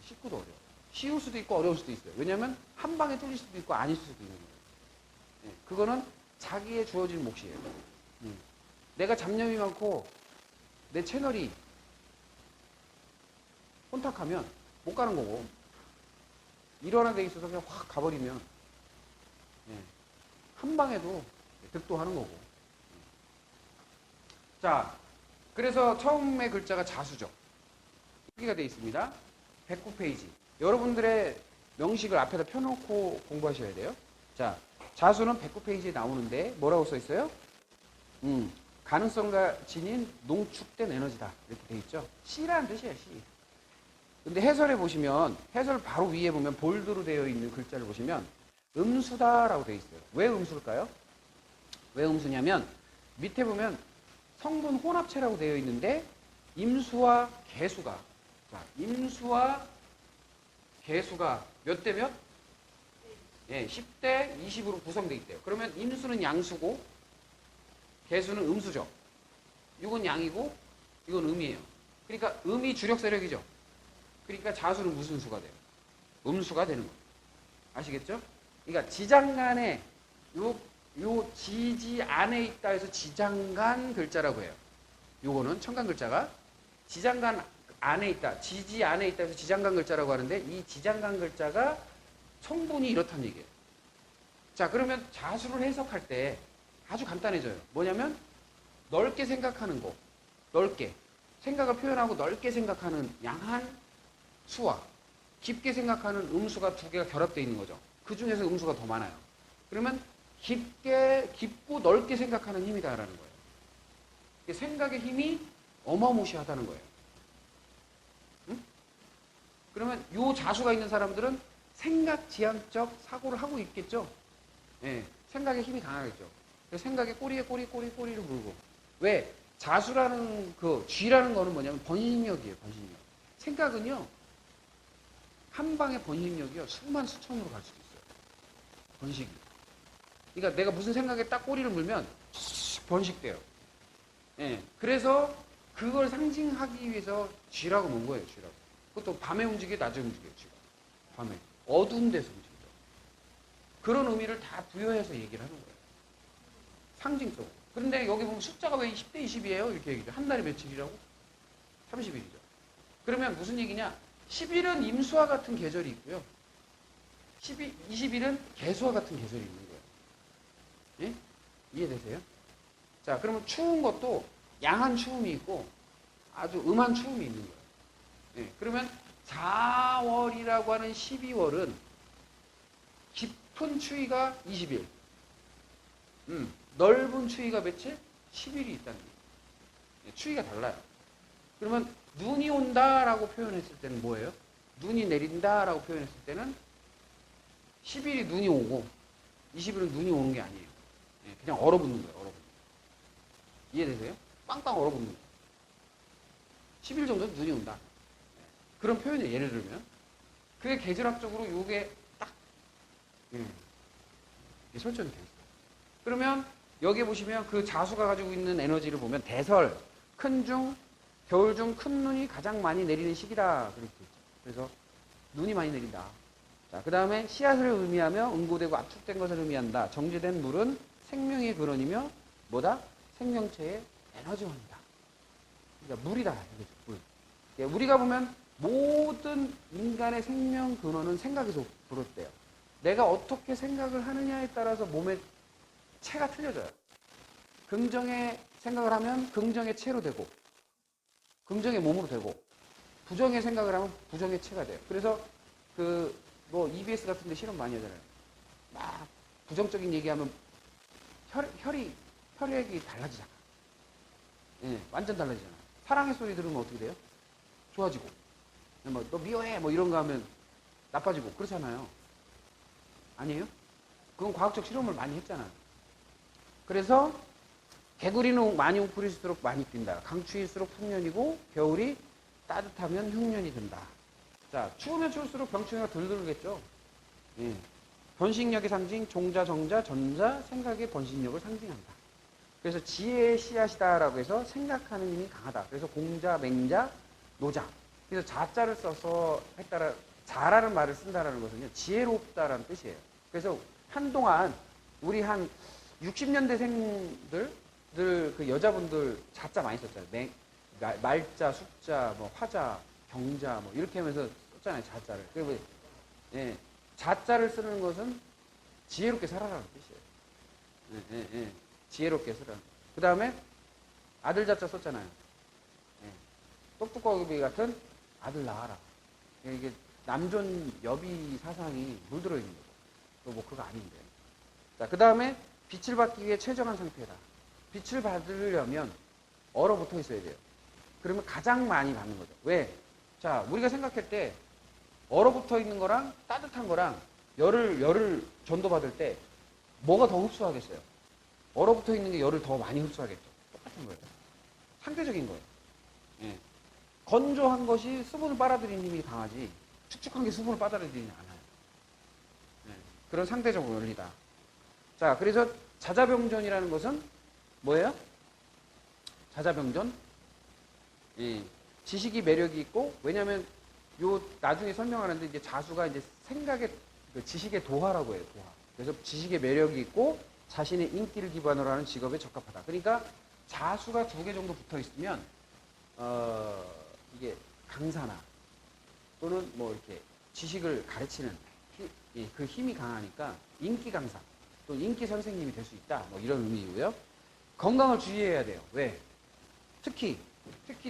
쉽고도 어려워요. 쉬울 수도 있고 어려울 수도 있어요. 왜냐하면 한 방에 뚫릴 수도 있고 아닐 수도 있는 거예요. 네. 그거는 자기의 주어진 몫이에요. 내가 잡념이 많고 내 채널이 혼탁하면 못 가는 거고 일어나는 데 있어서 그냥 확 가버리면 한 방에도 득도하는 거고. 자, 그래서 처음의 글자가 자수죠. 여기가 되어 있습니다. 109페이지. 여러분들의 명식을 앞에다 펴놓고 공부하셔야 돼요. 자, 자수는 109페이지에 나오는데 뭐라고 써 있어요? 가능성과 지닌 농축된 에너지다. 이렇게 되어 있죠. C라는 뜻이에요, C. 근데 해설에 보시면, 해설 바로 위에 보면 볼드로 되어 있는 글자를 보시면 음수다라고 되어 있어요. 왜 음수일까요? 왜 음수냐면 밑에 보면 성분 혼합체라고 되어 있는데 임수와 개수가, 자, 임수와 개수가 몇 대 몇? 예, 10대 20으로 구성되어 있대요. 그러면 임수는 양수고 개수는 음수죠. 이건 양이고 이건 음이에요. 그러니까 음이 주력 세력이죠. 그러니까 자수는 무슨 수가 돼요? 음수가 되는 거예요. 아시겠죠? 그러니까 지장간에 요 지지 안에 있다 해서 지장간 글자라고 해요. 요거는 천간 글자가 지장간 안에 있다, 지지 안에 있다 해서 지장간 글자라고 하는데 이 지장간 글자가 성분이 이렇다는 얘기예요. 자, 그러면 자수를 해석할 때 아주 간단해져요. 뭐냐면 넓게 생각하는 거, 넓게 생각을 표현하고 넓게 생각하는 양한 수와 깊게 생각하는 음수가 두 개가 결합되어 있는 거죠. 그 중에서 음수가 더 많아요. 그러면 깊고 넓게 생각하는 힘이다라는 거예요. 생각의 힘이 어마무시하다는 거예요. 응? 그러면 요 자수가 있는 사람들은 생각 지향적 사고를 하고 있겠죠. 예, 생각의 힘이 강하겠죠. 생각의 꼬리를 물고. 왜? 자수라는 그 쥐라는 거는 뭐냐면 번식력이에요. 번식력. 생각은요 한 방의 번식력이요 수만 수천으로 갈 수도 있어요. 번식이. 그러니까 내가 무슨 생각에 딱 꼬리를 물면 번식돼요. 예, 그래서 그걸 상징하기 위해서 쥐라고 놓은 거예요. 쥐라고. 그것도 밤에 움직여, 낮에 움직여요. 쥐가. 밤에. 어두운 데서 움직여요. 그런 의미를 다 부여해서 얘기를 하는 거예요. 상징적으로. 그런데 여기 보면 숫자가 왜 10대 20이에요? 이렇게 얘기죠. 한 달에 며칠이라고? 30일이죠. 그러면 무슨 얘기냐? 10일은 임수와 같은 계절이 있고요. 20일은 개수와 같은 계절이 있는 거예요. 예? 이해되세요? 자, 그러면 추운 것도 양한 추움이 있고 아주 음한 추움이 있는 거예요. 예, 그러면 4월이라고 하는 12월은 깊은 추위가 20일, 넓은 추위가 며칠? 10일이 있다는 거예요. 예, 추위가 달라요. 그러면 눈이 온다라고 표현했을 때는 뭐예요? 눈이 내린다라고 표현했을 때는 10일이 눈이 오고 20일은 눈이 오는 게 아니에요. 예, 그냥 얼어붙는 거예요. 얼어붙는 거예요. 이해되세요? 빵빵 얼어붙는 거예요. 10일 정도는 눈이 온다. 그런 표현이에요. 예를 들면 그게 계절학적으로 요게 딱 설정이 되어 있어요. 그러면 여기 보시면 그 자수가 가지고 있는 에너지를 보면 대설, 큰중, 겨울 중 큰 눈이 가장 많이 내리는 시기다. 그렇게 있죠. 그래서 눈이 많이 내린다. 자, 그 다음에 씨앗을 의미하며 응고되고 압축된 것을 의미한다. 정제된 물은 생명의 근원이며 뭐다? 생명체의 에너지원이다. 그러니까 물이다. 이거죠. 물. 예, 우리가 보면 모든 인간의 생명 근원은 생각에서 비롯돼요. 내가 어떻게 생각을 하느냐에 따라서 몸의 체가 틀려져요. 긍정의 생각을 하면 긍정의 체로 되고 긍정의 몸으로 되고 부정의 생각을 하면 부정의 체가 돼요. 그래서 뭐 EBS 같은 데 실험 많이 하잖아요. 막 부정적인 얘기하면 혈액이 달라지잖아. 예, 완전 달라지잖아. 사랑의 소리 들으면 어떻게 돼요? 좋아지고. 뭐, 너 미워해. 뭐 이런 거 하면 나빠지고. 그렇잖아요. 아니에요? 그건 과학적 실험을 많이 했잖아요. 그래서 개구리는 많이 웅크릴수록 많이 뛴다. 강추일수록 풍년이고 겨울이 따뜻하면 흉년이 된다. 자, 추우면 추울수록 병충해가 덜 들겠죠. 예. 번식력의 상징, 종자, 정자, 전자, 생각의 번식력을 상징한다. 그래서 지혜의 씨앗이다라고 해서 생각하는 힘이 강하다. 그래서 공자, 맹자, 노자. 그래서 자자를 써서 했다라, 자라는 말을 쓴다라는 것은요, 지혜롭다라는 뜻이에요. 그래서 한동안 우리 한 60년대생들, 그 여자분들 자자 많이 썼잖아요. 말자, 숫자, 뭐 화자, 경자, 뭐 이렇게 하면서 썼잖아요, 자자를. 그리고 예, 자자를 쓰는 것은 지혜롭게 살아라는 뜻이에요. 예. 지혜롭게 쓰라. 그 다음에 아들 자자 썼잖아요. 예. 똑똑거기 같은 아들 낳아라. 이게 남존 여비 사상이 물들어 있는 거죠. 뭐 그거 아닌데. 자, 그 다음에 빛을 받기 위해 최적한 상태다. 빛을 받으려면 얼어붙어 있어야 돼요. 그러면 가장 많이 받는 거죠. 왜? 자, 우리가 생각할 때 얼어붙어 있는 거랑 따뜻한 거랑 열을 전도받을 때 뭐가 더 흡수하겠어요? 얼어붙어 있는 게 열을 더 많이 흡수하겠죠. 똑같은 거예요. 상대적인 거예요. 예. 건조한 것이 수분을 빨아들이는 힘이 강하지 축축한 게 수분을 빨아들이지 않아요. 예. 그런 상대적 원리다. 자, 그래서 자자병전이라는 것은 뭐예요? 자자병전? 예. 지식이 매력이 있고, 왜냐면 요 나중에 설명하는데 이제 자수가 이제 생각의 지식의 도화라고 해요. 도화. 그래서 지식의 매력이 있고 자신의 인기를 기반으로 하는 직업에 적합하다. 그러니까 자수가 2개 정도 붙어 있으면 이게 강사나 또는 뭐 이렇게 지식을 가르치는 그 힘이 강하니까 인기 강사 또 인기 선생님이 될 수 있다. 뭐 이런 의미이고요. 건강을 주의해야 돼요. 왜? 특히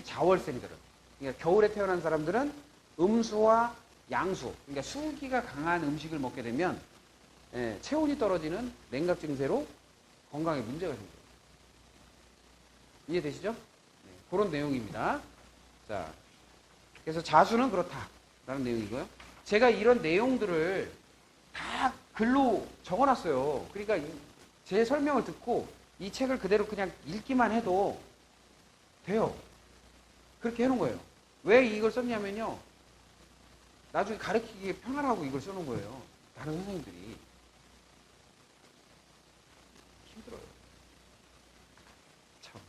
자월생들은, 그러니까 겨울에 태어난 사람들은 음수와 양수, 그러니까 수기가 강한 음식을 먹게 되면 체온이 떨어지는 냉각 증세로 건강에 문제가 생겨요. 이해되시죠? 네, 그런 내용입니다. 자, 그래서 자수는 그렇다라는 내용이고요. 제가 이런 내용들을 다 글로 적어놨어요. 그러니까 제 설명을 듣고 이 책을 그대로 그냥 읽기만 해도 돼요. 그렇게 해놓은 거예요. 왜 이걸 썼냐면요, 나중에 가르치기 편하라고 이걸 써놓은 거예요. 다른 선생님들이. 힘들어요. 참.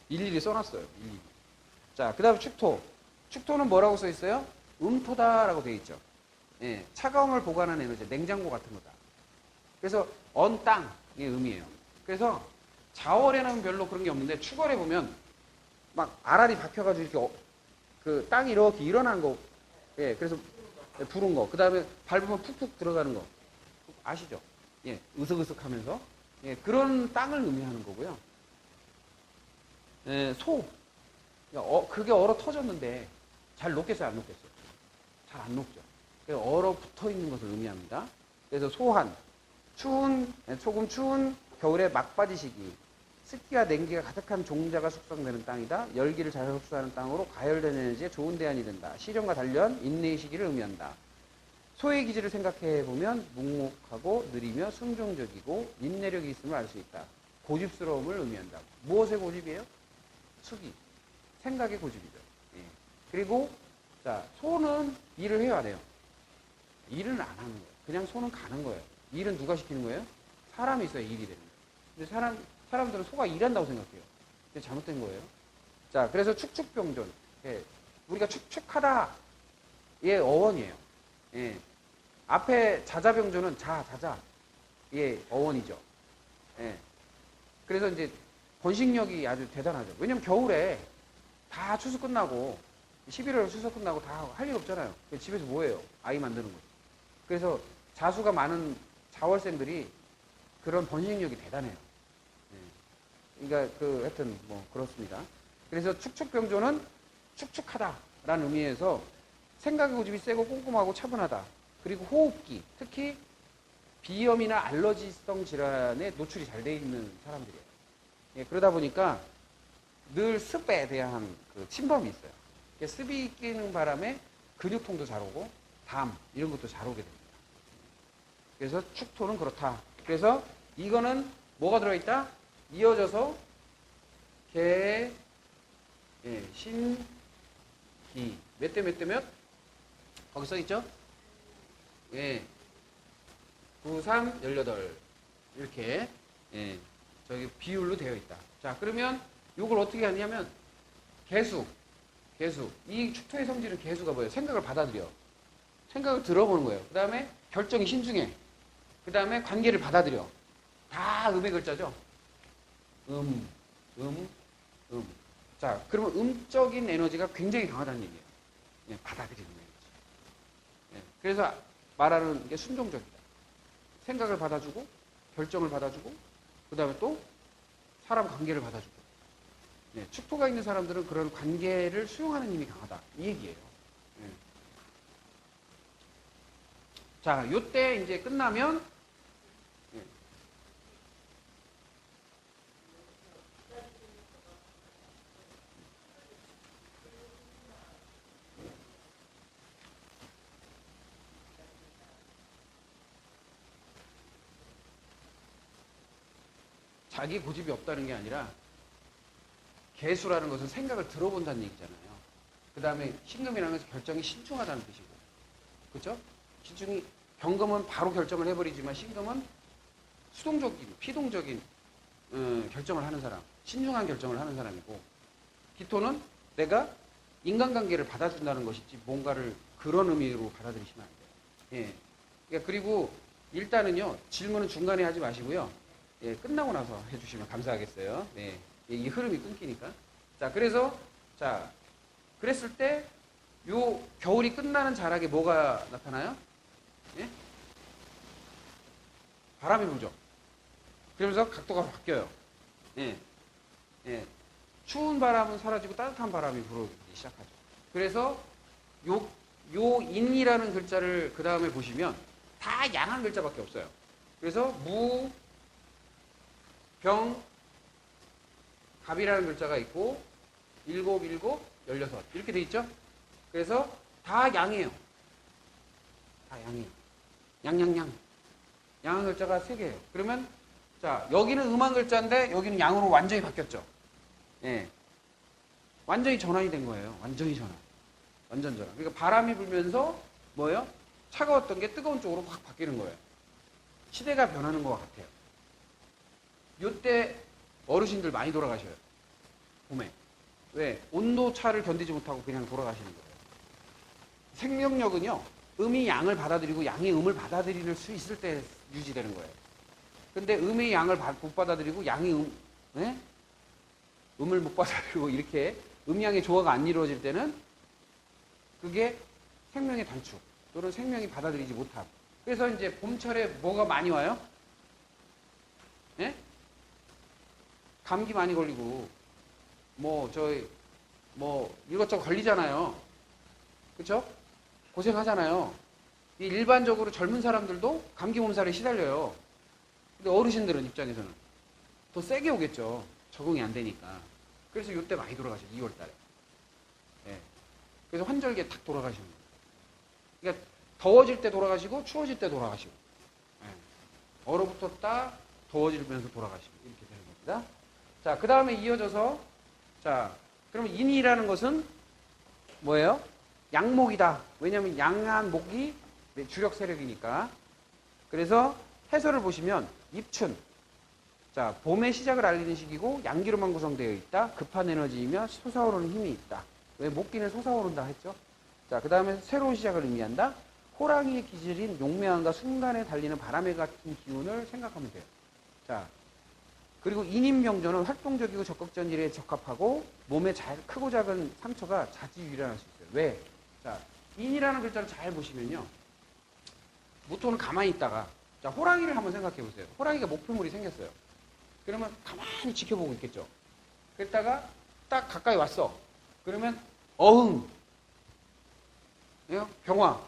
일일이 써놨어요. 일일이. 자, 그 다음에 축토. 축토는 뭐라고 써있어요? 음토다라고 되어 있죠. 예, 차가움을 보관하는 에너지, 냉장고 같은 거다. 그래서 언 땅의 의미예요. 그래서 자월에는 별로 그런 게 없는데 축월에 보면 막 알알이 박혀가지고 이렇게 그 땅이 이렇게 일어나는 거, 예, 그래서 부른 거. 그 다음에 밟으면 푹푹 들어가는 거. 아시죠? 예, 으슥으슥하면서. 예, 그런 땅을 의미하는 거고요. 예, 소. 그게 얼어 터졌는데 잘 녹겠어요, 안 녹겠어요? 잘 안 녹죠. 그래서 얼어 붙어 있는 것을 의미합니다. 그래서 소한, 조금 추운 겨울의 막바지 시기, 습기와 냉기가 가득한 종자가 숙성되는 땅이다. 열기를 잘 흡수하는 땅으로 가열된 에너지에 좋은 대안이 된다. 시련과 단련, 인내의 시기를 의미한다. 소의 기질을 생각해 보면 묵묵하고 느리며 순종적이고 인내력이 있음을 알 수 있다. 고집스러움을 의미한다. 무엇의 고집이에요? 수기. 생각의 고집이죠. 예. 그리고 자, 소는 일을 해야 돼요. 일은 안 하는 거예요. 그냥 소는 가는 거예요. 일은 누가 시키는 거예요? 사람이 있어야 일이 되는 거예요. 근데 사람들은 소가 일한다고 생각해요. 근데 잘못된 거예요. 자, 그래서 축축병존. 예. 우리가 축축하다의 어원이에요. 예. 앞에 자자병존은 자자의 어원이죠. 예. 그래서 이제 번식력이 아주 대단하죠. 왜냐면 겨울에 다 추수 끝나고 11월 추수 끝나고 다 할 일 없잖아요. 집에서 뭐해요? 아이 만드는 거죠. 그래서 자수가 많은 자월생들이 그런 번식력이 대단해요. 예. 그러니까 하여튼 뭐 그렇습니다. 그래서 축축병조는 축축하다라는 의미에서 생각의 고집이 세고 꼼꼼하고 차분하다. 그리고 호흡기, 특히 비염이나 알러지성 질환에 노출이 잘 돼 있는 사람들이에요. 예, 그러다 보니까 늘 습에 대한 그 침범이 있어요. 습이 끼는 바람에 근육통도 잘 오고 담 이런 것도 잘 오게 됩니다. 그래서 축토는 그렇다. 그래서 이거는 뭐가 들어있다? 이어져서 개, 예, 신, 기. 몇 대 몇 대 몇? 거기 써있죠? 예. 9, 3, 18. 이렇게, 예. 저기 비율로 되어 있다. 자, 그러면 이걸 어떻게 하냐면, 개수. 이 축토의 성질은 개수가 뭐예요? 생각을 받아들여. 생각을 들어보는 거예요. 그 다음에 결정이 신중해. 그 다음에 관계를 받아들여. 다 음의 글자죠? 자, 그러면 음적인 에너지가 굉장히 강하다는 얘기예요. 예, 받아들이는 에너지. 예, 그래서 말하는 게 순종적이다. 생각을 받아주고, 결정을 받아주고, 그 다음에 또 사람 관계를 받아주고. 예, 축토가 있는 사람들은 그런 관계를 수용하는 힘이 강하다. 이 얘기예요. 예. 자, 요때 이제 끝나면, 예. 자기 고집이 없다는 게 아니라 개수라는 것은 생각을 들어본다는 얘기잖아요. 그 다음에 신금이라는 것은 결정이 신중하다는 뜻이고, 그렇죠? 신중이 경금은 바로 결정을 해버리지만 신금은 수동적인, 피동적인 결정을 하는 사람, 신중한 결정을 하는 사람이고, 기토는 내가 인간관계를 받아준다는 것이지 뭔가를 그런 의미로 받아들이시면 안 돼요. 예. 그러니까 그리고 일단은요, 질문은 중간에 하지 마시고요. 예, 끝나고 나서 해주시면 감사하겠어요. 네. 이 흐름이 끊기니까. 자, 그래서, 자, 그랬을 때, 요 겨울이 끝나는 자락에 뭐가 나타나요? 예? 바람이 불죠. 그러면서 각도가 바뀌어요. 예. 예. 추운 바람은 사라지고 따뜻한 바람이 불어오기 시작하죠. 그래서 요 인이라는 글자를 그 다음에 보시면 다 양한 글자밖에 없어요. 그래서 무, 병, 갑이라는 글자가 있고 7, 16 이렇게 돼 있죠? 그래서 다 양이에요. 다 양이에요. 양양양. 양한 글자가 3개예요. 그러면 자, 여기는 음한 글자인데 여기는 양으로 완전히 바뀌었죠. 예. 완전히 전환이 된 거예요. 완전히 전환. 완전 전환. 그러니까 바람이 불면서 뭐예요? 차가웠던 게 뜨거운 쪽으로 확 바뀌는 거예요. 시대가 변하는 것 같아요. 요때 어르신들 많이 돌아가셔요. 봄에. 왜? 온도 차를 견디지 못하고 그냥 돌아가시는 거예요. 생명력은요, 음이 양을 받아들이고 양이 음을 받아들일 수 있을 때 유지되는 거예요. 근데 음이 양을 못 받아들이고 양이 음을 못 받아들이고 이렇게 음양의 조화가 안 이루어질 때는 그게 생명의 단축 또는 생명이 받아들이지 못함. 그래서 이제 봄철에 뭐가 많이 와요? 예? 감기 많이 걸리고 이것저것 걸리잖아요. 그렇죠? 고생하잖아요. 일반적으로 젊은 사람들도 감기 몸살에 시달려요. 근데 어르신들은 입장에서는 더 세게 오겠죠. 적응이 안 되니까. 그래서 이때 많이 돌아가셔요. 2월 달에. 예. 그래서 환절기에 탁 돌아가시는 거예요. 그러니까 더워질 때 돌아가시고 추워질 때 돌아가시고. 예. 얼어붙었다 더워지면서 돌아가시고 이렇게 되는 겁니다. 자, 그 다음에 이어져서 자, 그러면 인이라는 것은 뭐예요? 양목이다. 왜냐하면 양한 목이 주력 세력이니까. 그래서 해설을 보시면 입춘. 자, 봄의 시작을 알리는 시기고 양기로만 구성되어 있다. 급한 에너지이며 솟아오르는 힘이 있다. 왜 목기는 솟아오른다 했죠? 자, 그 다음에 새로운 시작을 의미한다. 호랑이의 기질인 용맹함과 순간에 달리는 바람의 같은 기운을 생각하면 돼요. 자, 그리고 인임병조는 활동적이고 적극적인 일에 적합하고 몸에 크고 작은 상처가 자주 유발할 수 있어요. 왜? 자, 인이라는 글자를 잘 보시면요. 무토는 가만히 있다가 자, 호랑이를 한번 생각해 보세요. 호랑이가 목표물이 생겼어요. 그러면 가만히 지켜보고 있겠죠. 그랬다가 딱 가까이 왔어. 그러면 어흥, 병화,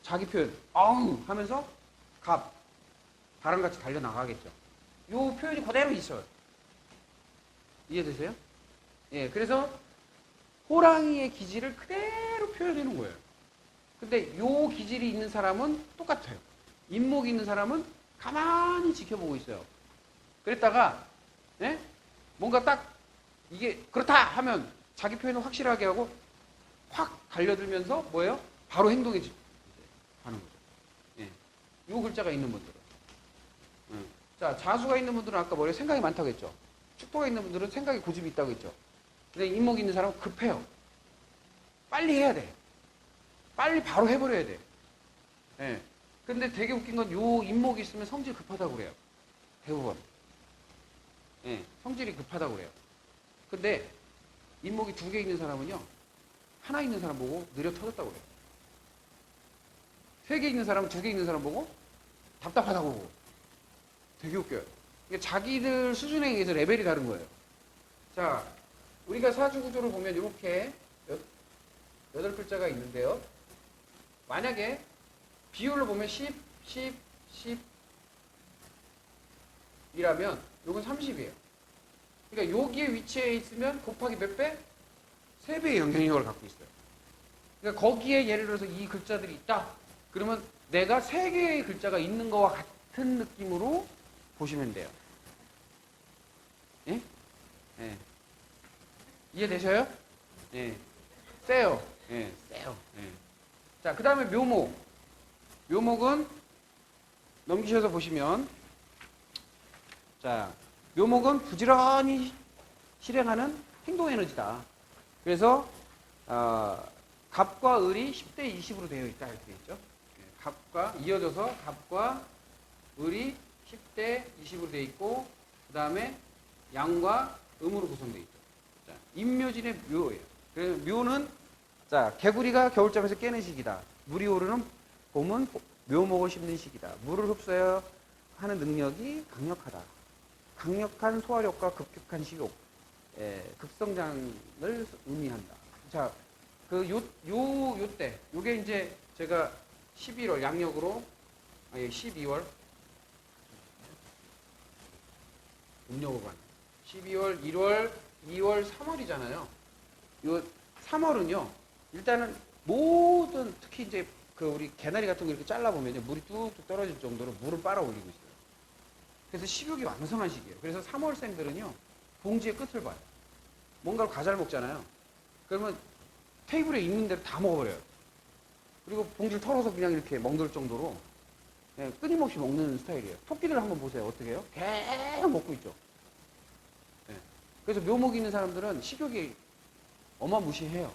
자기 표현 어흥 하면서 갑, 바람같이 달려나가겠죠. 요 표현이 그대로 있어요. 이해되세요? 예, 그래서 호랑이의 기질을 그대로 표현해 놓은 거예요. 근데 요 기질이 있는 사람은 똑같아요. 인목이 있는 사람은 가만히 지켜보고 있어요. 그랬다가 예? 뭔가 딱 이게 그렇다 하면 자기 표현을 확실하게 하고 확 달려들면서 뭐예요? 바로 행동에 가는 거죠. 예. 요 글자가 있는 분들은. 자, 자수가 있는 분들은 아까 뭐래요? 생각이 많다고 했죠. 축토가 있는 분들은 생각이 고집이 있다고 했죠. 근데 인목이 있는 사람은 급해요. 빨리 해야 돼. 빨리 바로 해버려야 돼. 예. 근데 되게 웃긴 건 요 인목이 있으면 성질 급하다고 그래요. 대부분. 예. 성질이 급하다고 그래요. 근데 인목이 2개 있는 사람은요. 하나 있는 사람 보고 느려 터졌다고 그래요. 3개 있는 사람은 2개 있는 사람 보고 답답하다고 보고. 되게 웃겨요. 그러니까 자기들 수준에 의해서 레벨이 다른 거예요. 자, 우리가 사주구조를 보면 이렇게 8글자가 있는데요. 만약에 비율로 보면 10, 10, 10 이라면 요건 30이에요. 그러니까 여기에 위치해 있으면 곱하기 몇 배? 3배의 영향력을 갖고 있어요. 그러니까 거기에 예를 들어서 이 글자들이 있다. 그러면 내가 3개의 글자가 있는 거와 같은 느낌으로 보시면 돼요. 예? 예. 이해되셔요? 예. 세요. 예. 세요. 예. 자, 그 다음에 묘목. 묘목은 넘기셔서 보시면 자, 묘목은 부지런히 실행하는 행동 에너지다. 그래서 갑과 을이 10대 20으로 되어 있다 이렇게 되어 있죠. 예. 갑과 이어져서 갑과 을이 10대 20으로 되어 있고 그 다음에 양과 음으로 구성되어 있죠. 자, 임묘진의 묘예요. 그래서 묘는 자, 개구리가 겨울잠에서 깨는 시기다. 물이 오르는 봄은 묘목을 심는 시기다. 물을 흡수해야 하는 능력이 강력하다. 강력한 소화력과 급격한 식욕, 급성장을 의미한다. 자, 요때, 요게 이제 제가 11월 양력으로, 12월, 음력으로 가네. 12월, 1월, 2월, 3월이잖아요. 요 3월은요, 일단은 모든, 특히 이제 우리 개나리 같은 거 이렇게 잘라보면 물이 뚝뚝 떨어질 정도로 물을 빨아 올리고 있어요. 그래서 식욕이 왕성한 시기예요. 그래서 3월생들은요, 봉지의 끝을 봐요. 뭔가를 과자를 먹잖아요. 그러면 테이블에 있는 대로 다 먹어버려요. 그리고 봉지를 털어서 그냥 이렇게 먹을 정도로 끊임없이 먹는 스타일이에요. 토끼들 한번 보세요. 어떻게 해요? 계속 먹고 있죠. 그래서 묘목이 있는 사람들은 식욕이 어마무시해요.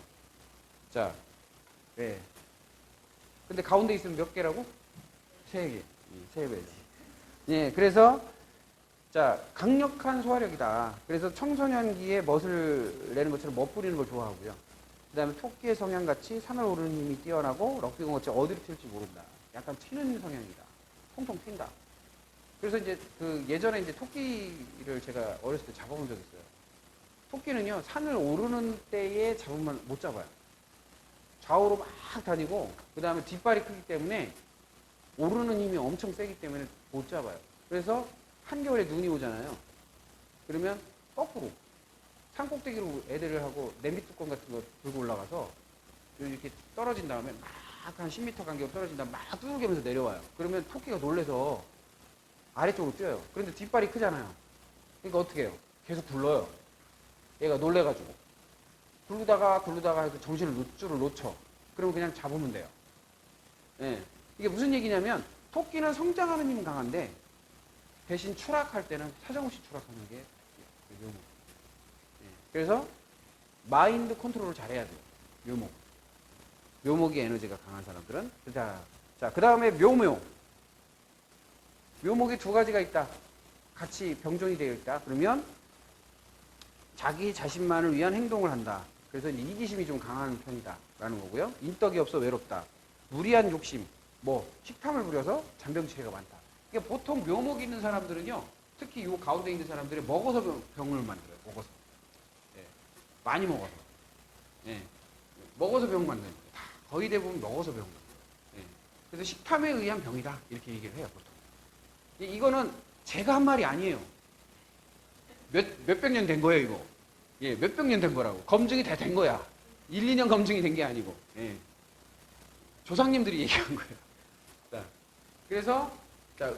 자, 근데 가운데 있으면 몇 개라고? 3개. 3배죠. 예, 그래서, 자, 강력한 소화력이다. 그래서 청소년기에 멋을 내는 것처럼 멋부리는 걸 좋아하고요. 그 다음에 토끼의 성향같이 산을 오르는 힘이 뛰어나고 럭비공같이 어디로 튈지 모른다. 약간 튀는 성향이다. 통통 튄다. 그래서 이제 그 예전에 이제 토끼를 제가 어렸을 때 잡아본 적이 있어요. 토끼는요, 산을 오르는 때에 잡으면 못 잡아요. 좌우로 막 다니고, 그 다음에 뒷발이 크기 때문에 오르는 힘이 엄청 세기 때문에 못 잡아요. 그래서 한겨울에 눈이 오잖아요. 그러면 거꾸로 산꼭대기로 애들을 하고 냄비 뚜껑 같은 거 들고 올라가서 이렇게 떨어진 다음에 막 한 10m 간격으로 떨어진 다음에 막 뚜르면서 내려와요. 그러면 토끼가 놀래서 아래쪽으로 뛰어요. 그런데 뒷발이 크잖아요. 그러니까 어떻게 해요? 계속 굴러요. 얘가 놀래가지고. 굴르다가 해서 줄을 놓쳐. 그러면 그냥 잡으면 돼요. 예. 이게 무슨 얘기냐면, 토끼는 성장하는 힘이 강한데, 대신 추락할 때는 사정없이 추락하는 게 묘목. 예. 그래서, 마인드 컨트롤을 잘해야 돼요. 묘목. 묘목이 에너지가 강한 사람들은. 자, 그 다음에 묘목. 묘목이 두 가지가 있다. 같이 병존이 되어 있다. 그러면, 자기 자신만을 위한 행동을 한다. 그래서 이기심이 좀 강한 편이다. 라는 거고요. 인덕이 없어 외롭다. 무리한 욕심. 식탐을 부려서 잔병치레가 많다. 그러니까 보통 묘목이 있는 사람들은요, 특히 요 가운데 있는 사람들이 먹어서 병을 만들어요. 먹어서. 예. 많이 먹어서. 예. 먹어서 병 만드는 거예요. 거의 대부분 먹어서 병 만들어요. 예. 그래서 식탐에 의한 병이다. 이렇게 얘기를 해요, 보통. 이거는 제가 한 말이 아니에요. 몇백 년 된 거예요, 이거. 예, 몇백 년 된 거라고. 검증이 다 된 거야. 1, 2년 검증이 된 게 아니고. 예. 조상님들이 얘기한 거예요. 자, 그래서, 자,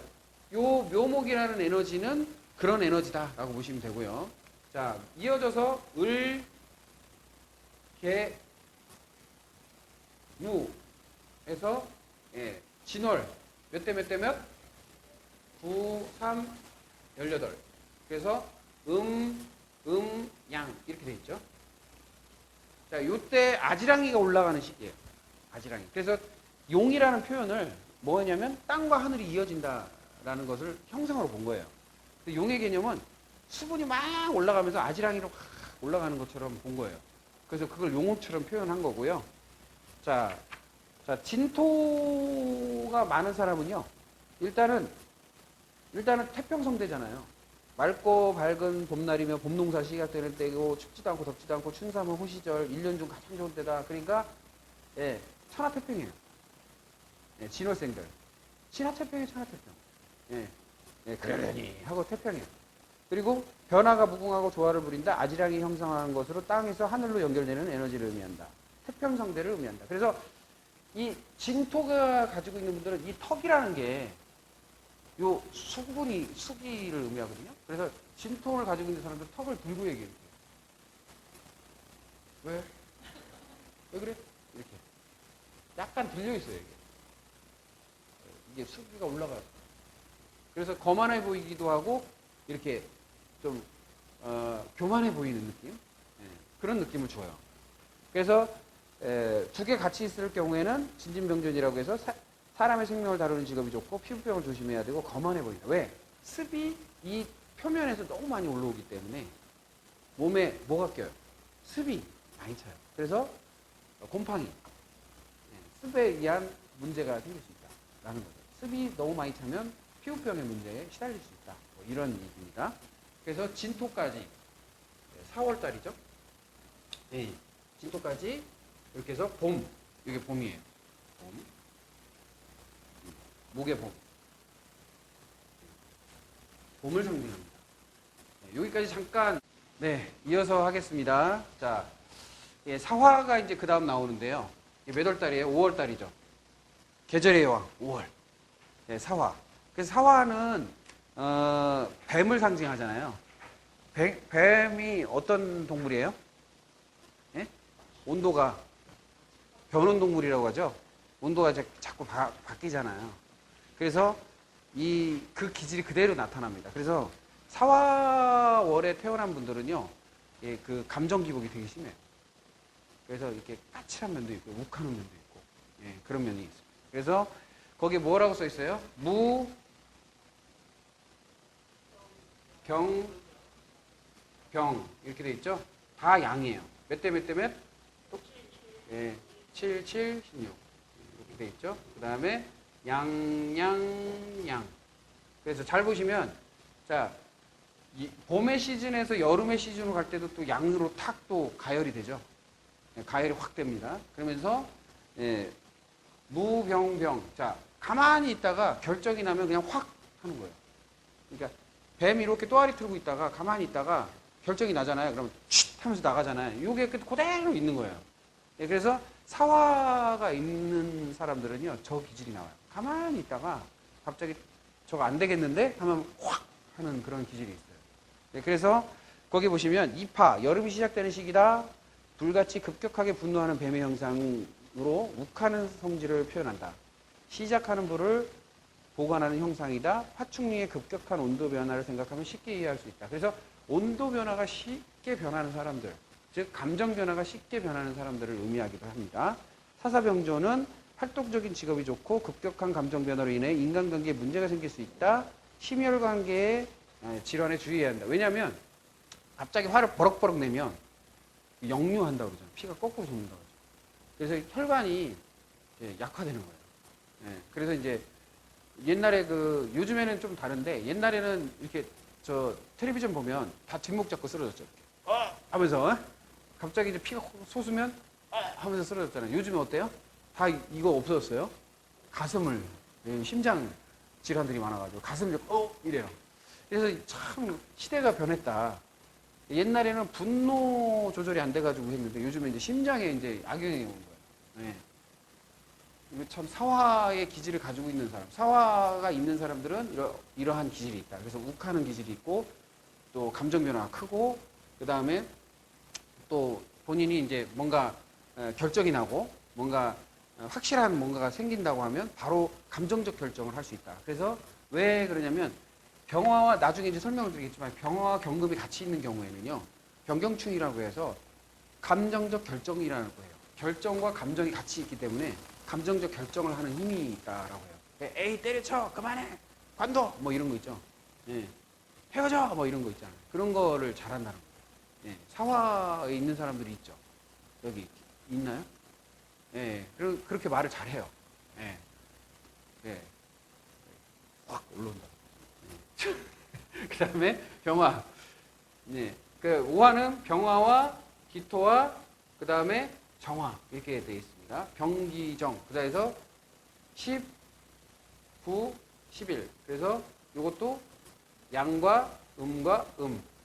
요 묘목이라는 에너지는 그런 에너지다라고 보시면 되고요. 자, 이어져서 을, 개, 무에서, 예, 진월. 몇 대 몇 대 몇? 9, 3, 18. 그래서, 양. 이렇게 돼 있죠. 자, 요때 아지랑이가 올라가는 시기예요. 아지랑이. 그래서 용이라는 표현을 뭐냐면 땅과 하늘이 이어진다라는 것을 형상으로 본 거예요. 용의 개념은 수분이 막 올라가면서 아지랑이로 확 올라가는 것처럼 본 거예요. 그래서 그걸 용처럼 표현한 거고요. 자, 진토가 많은 사람은요, 일단은 태평성대잖아요. 맑고 밝은 봄날이며 봄농사 시작되는 때고, 춥지도 않고 덥지도 않고 춘삼은 호시절, 1년 중 가장 좋은 때다. 그러니까, 예, 천하태평이에요. 예, 진월생들. 천하태평이에요, 천하태평. 예, 그러려니 하고 태평이에요. 그리고 변화가 무궁하고 조화를 부린다. 아지랑이 형성한 것으로 땅에서 하늘로 연결되는 에너지를 의미한다. 태평성대를 의미한다. 그래서 이 진토가 가지고 있는 분들은 이 턱이라는 게 요 수기를 의미하거든요. 그래서 진토를 가지고 있는 사람들 턱을 들고 얘기해요. 왜? 왜 그래? 이렇게. 약간 들려있어요, 이게 수기가 올라가요. 그래서 거만해 보이기도 하고, 이렇게 좀, 교만해 보이는 느낌? 예, 그런 느낌을 줘요. 그래서, 두 개 같이 있을 경우에는 진진병존이라고 해서 사람의 생명을 다루는 직업이 좋고, 피부병을 조심해야 되고, 거만해 보인다. 왜? 습이 이 표면에서 너무 많이 올라오기 때문에 몸에 뭐가 껴요? 습이 많이 차요. 그래서 곰팡이, 습에 의한 문제가 생길 수 있다라는 거죠. 습이 너무 많이 차면 피부병의 문제에 시달릴 수 있다. 이런 얘기입니다. 그래서 진토까지 4월달이죠. 네, 진토까지 이렇게 해서 봄, 이게 봄이에요. 봄, 목의 봄, 봄을 상징합니다. 네, 여기까지 잠깐 이어서 하겠습니다. 자, 사화가 이제 그 다음 나오는데요. 몇 월달이에요? 5월달이죠. 계절의 여왕 5월. 사화. 그래서 사화는 뱀을 상징하잖아요. 뱀이 어떤 동물이에요? 예? 온도가 변온 동물이라고 하죠. 온도가 자꾸 바뀌잖아요. 그래서 그 기질이 그대로 나타납니다. 그래서 사화월에 태어난 분들은요, 그 감정 기복이 되게 심해요. 그래서 이렇게 까칠한 면도 있고, 욱하는 면도 있고, 그런 면이 있어요. 그래서 거기에 뭐라고 써 있어요? 무, 경, 병 이렇게 돼 있죠? 다 양이에요. 몇 대 몇 대 몇? 7, 16 이렇게 돼 있죠? 그 다음에 양. 그래서 잘 보시면, 자, 봄의 시즌에서 여름의 시즌으로 갈 때도 또 양으로 탁 또 가열이 되죠. 가열이 확 됩니다. 그러면서, 무병병. 자, 가만히 있다가 결정이 나면 그냥 확 하는 거예요. 그러니까 뱀이 이렇게 또아리 틀고 있다가 가만히 있다가 결정이 나잖아요. 그러면 쉿 하면서 나가잖아요. 이게 그대로 있는 거예요. 그래서 사화가 있는 사람들은요, 저 기질이 나와요. 가만히 있다가 갑자기 저거 안 되겠는데? 하면 확 하는 그런 기질이 있어요. 그래서 거기 보시면 이파, 여름이 시작되는 시기다. 불같이 급격하게 분노하는 뱀의 형상으로 욱하는 성질을 표현한다. 시작하는 불을 보관하는 형상이다. 파충류의 급격한 온도 변화를 생각하면 쉽게 이해할 수 있다. 그래서 온도 변화가 쉽게 변하는 사람들, 즉 감정 변화가 쉽게 변하는 사람들을 의미하기도 합니다. 사사병조는 활동적인 직업이 좋고 급격한 감정 변화로 인해 인간관계에 문제가 생길 수 있다. 심혈관계의 질환에 주의해야 한다. 왜냐하면 갑자기 화를 버럭버럭 내면 역류한다고 그러잖아요. 피가 거꾸로 솟는다고 그러죠. 그래서 혈관이 약화되는 거예요. 그래서 이제 옛날에 요즘에는 좀 다른데 옛날에는 이렇게 저 텔레비전 보면 다 뒷목 잡고 쓰러졌죠. 이렇게. 하면서 갑자기 이제 피가 솟으면 하면서 쓰러졌잖아요. 요즘에 어때요? 다 이거 없어졌어요. 가슴을 심장 질환들이 많아가지고 가슴을 이래요. 그래서 참 시대가 변했다. 옛날에는 분노 조절이 안 돼가지고 했는데 요즘에 이제 심장에 이제 악영향이 오는 거예요. 이거 참 사화의 기질을 가지고 있는 사람, 사화가 있는 사람들은 이러한 기질이 있다. 그래서 욱하는 기질이 있고 또 감정 변화가 크고 그 다음에 또 본인이 이제 뭔가 결정이 나고 뭔가 확실한 뭔가가 생긴다고 하면 바로 감정적 결정을 할 수 있다. 그래서 왜 그러냐면 병화와 나중에 이제 설명을 드리겠지만 병화와 경금이 같이 있는 경우에는요. 병경충이라고 해서 감정적 결정이라는 거예요. 결정과 감정이 같이 있기 때문에 감정적 결정을 하는 힘이 있다라고 해요. 에이 때려쳐 그만해 관둬 뭐 이런 거 있죠. 헤어져 뭐 이런 거 있잖아요. 그런 거를 잘한다는 거예요. 사화에 있는 사람들이 있죠. 여기 있나요? 그렇게 말을 잘해요. 확 올라온다. 그 다음에 병화. 오화는 병화와 기토와 그 다음에 정화 이렇게 되어 있습니다. 병기정. 그다음에서 10, 9, 11. 그래서 이것도 양과 음과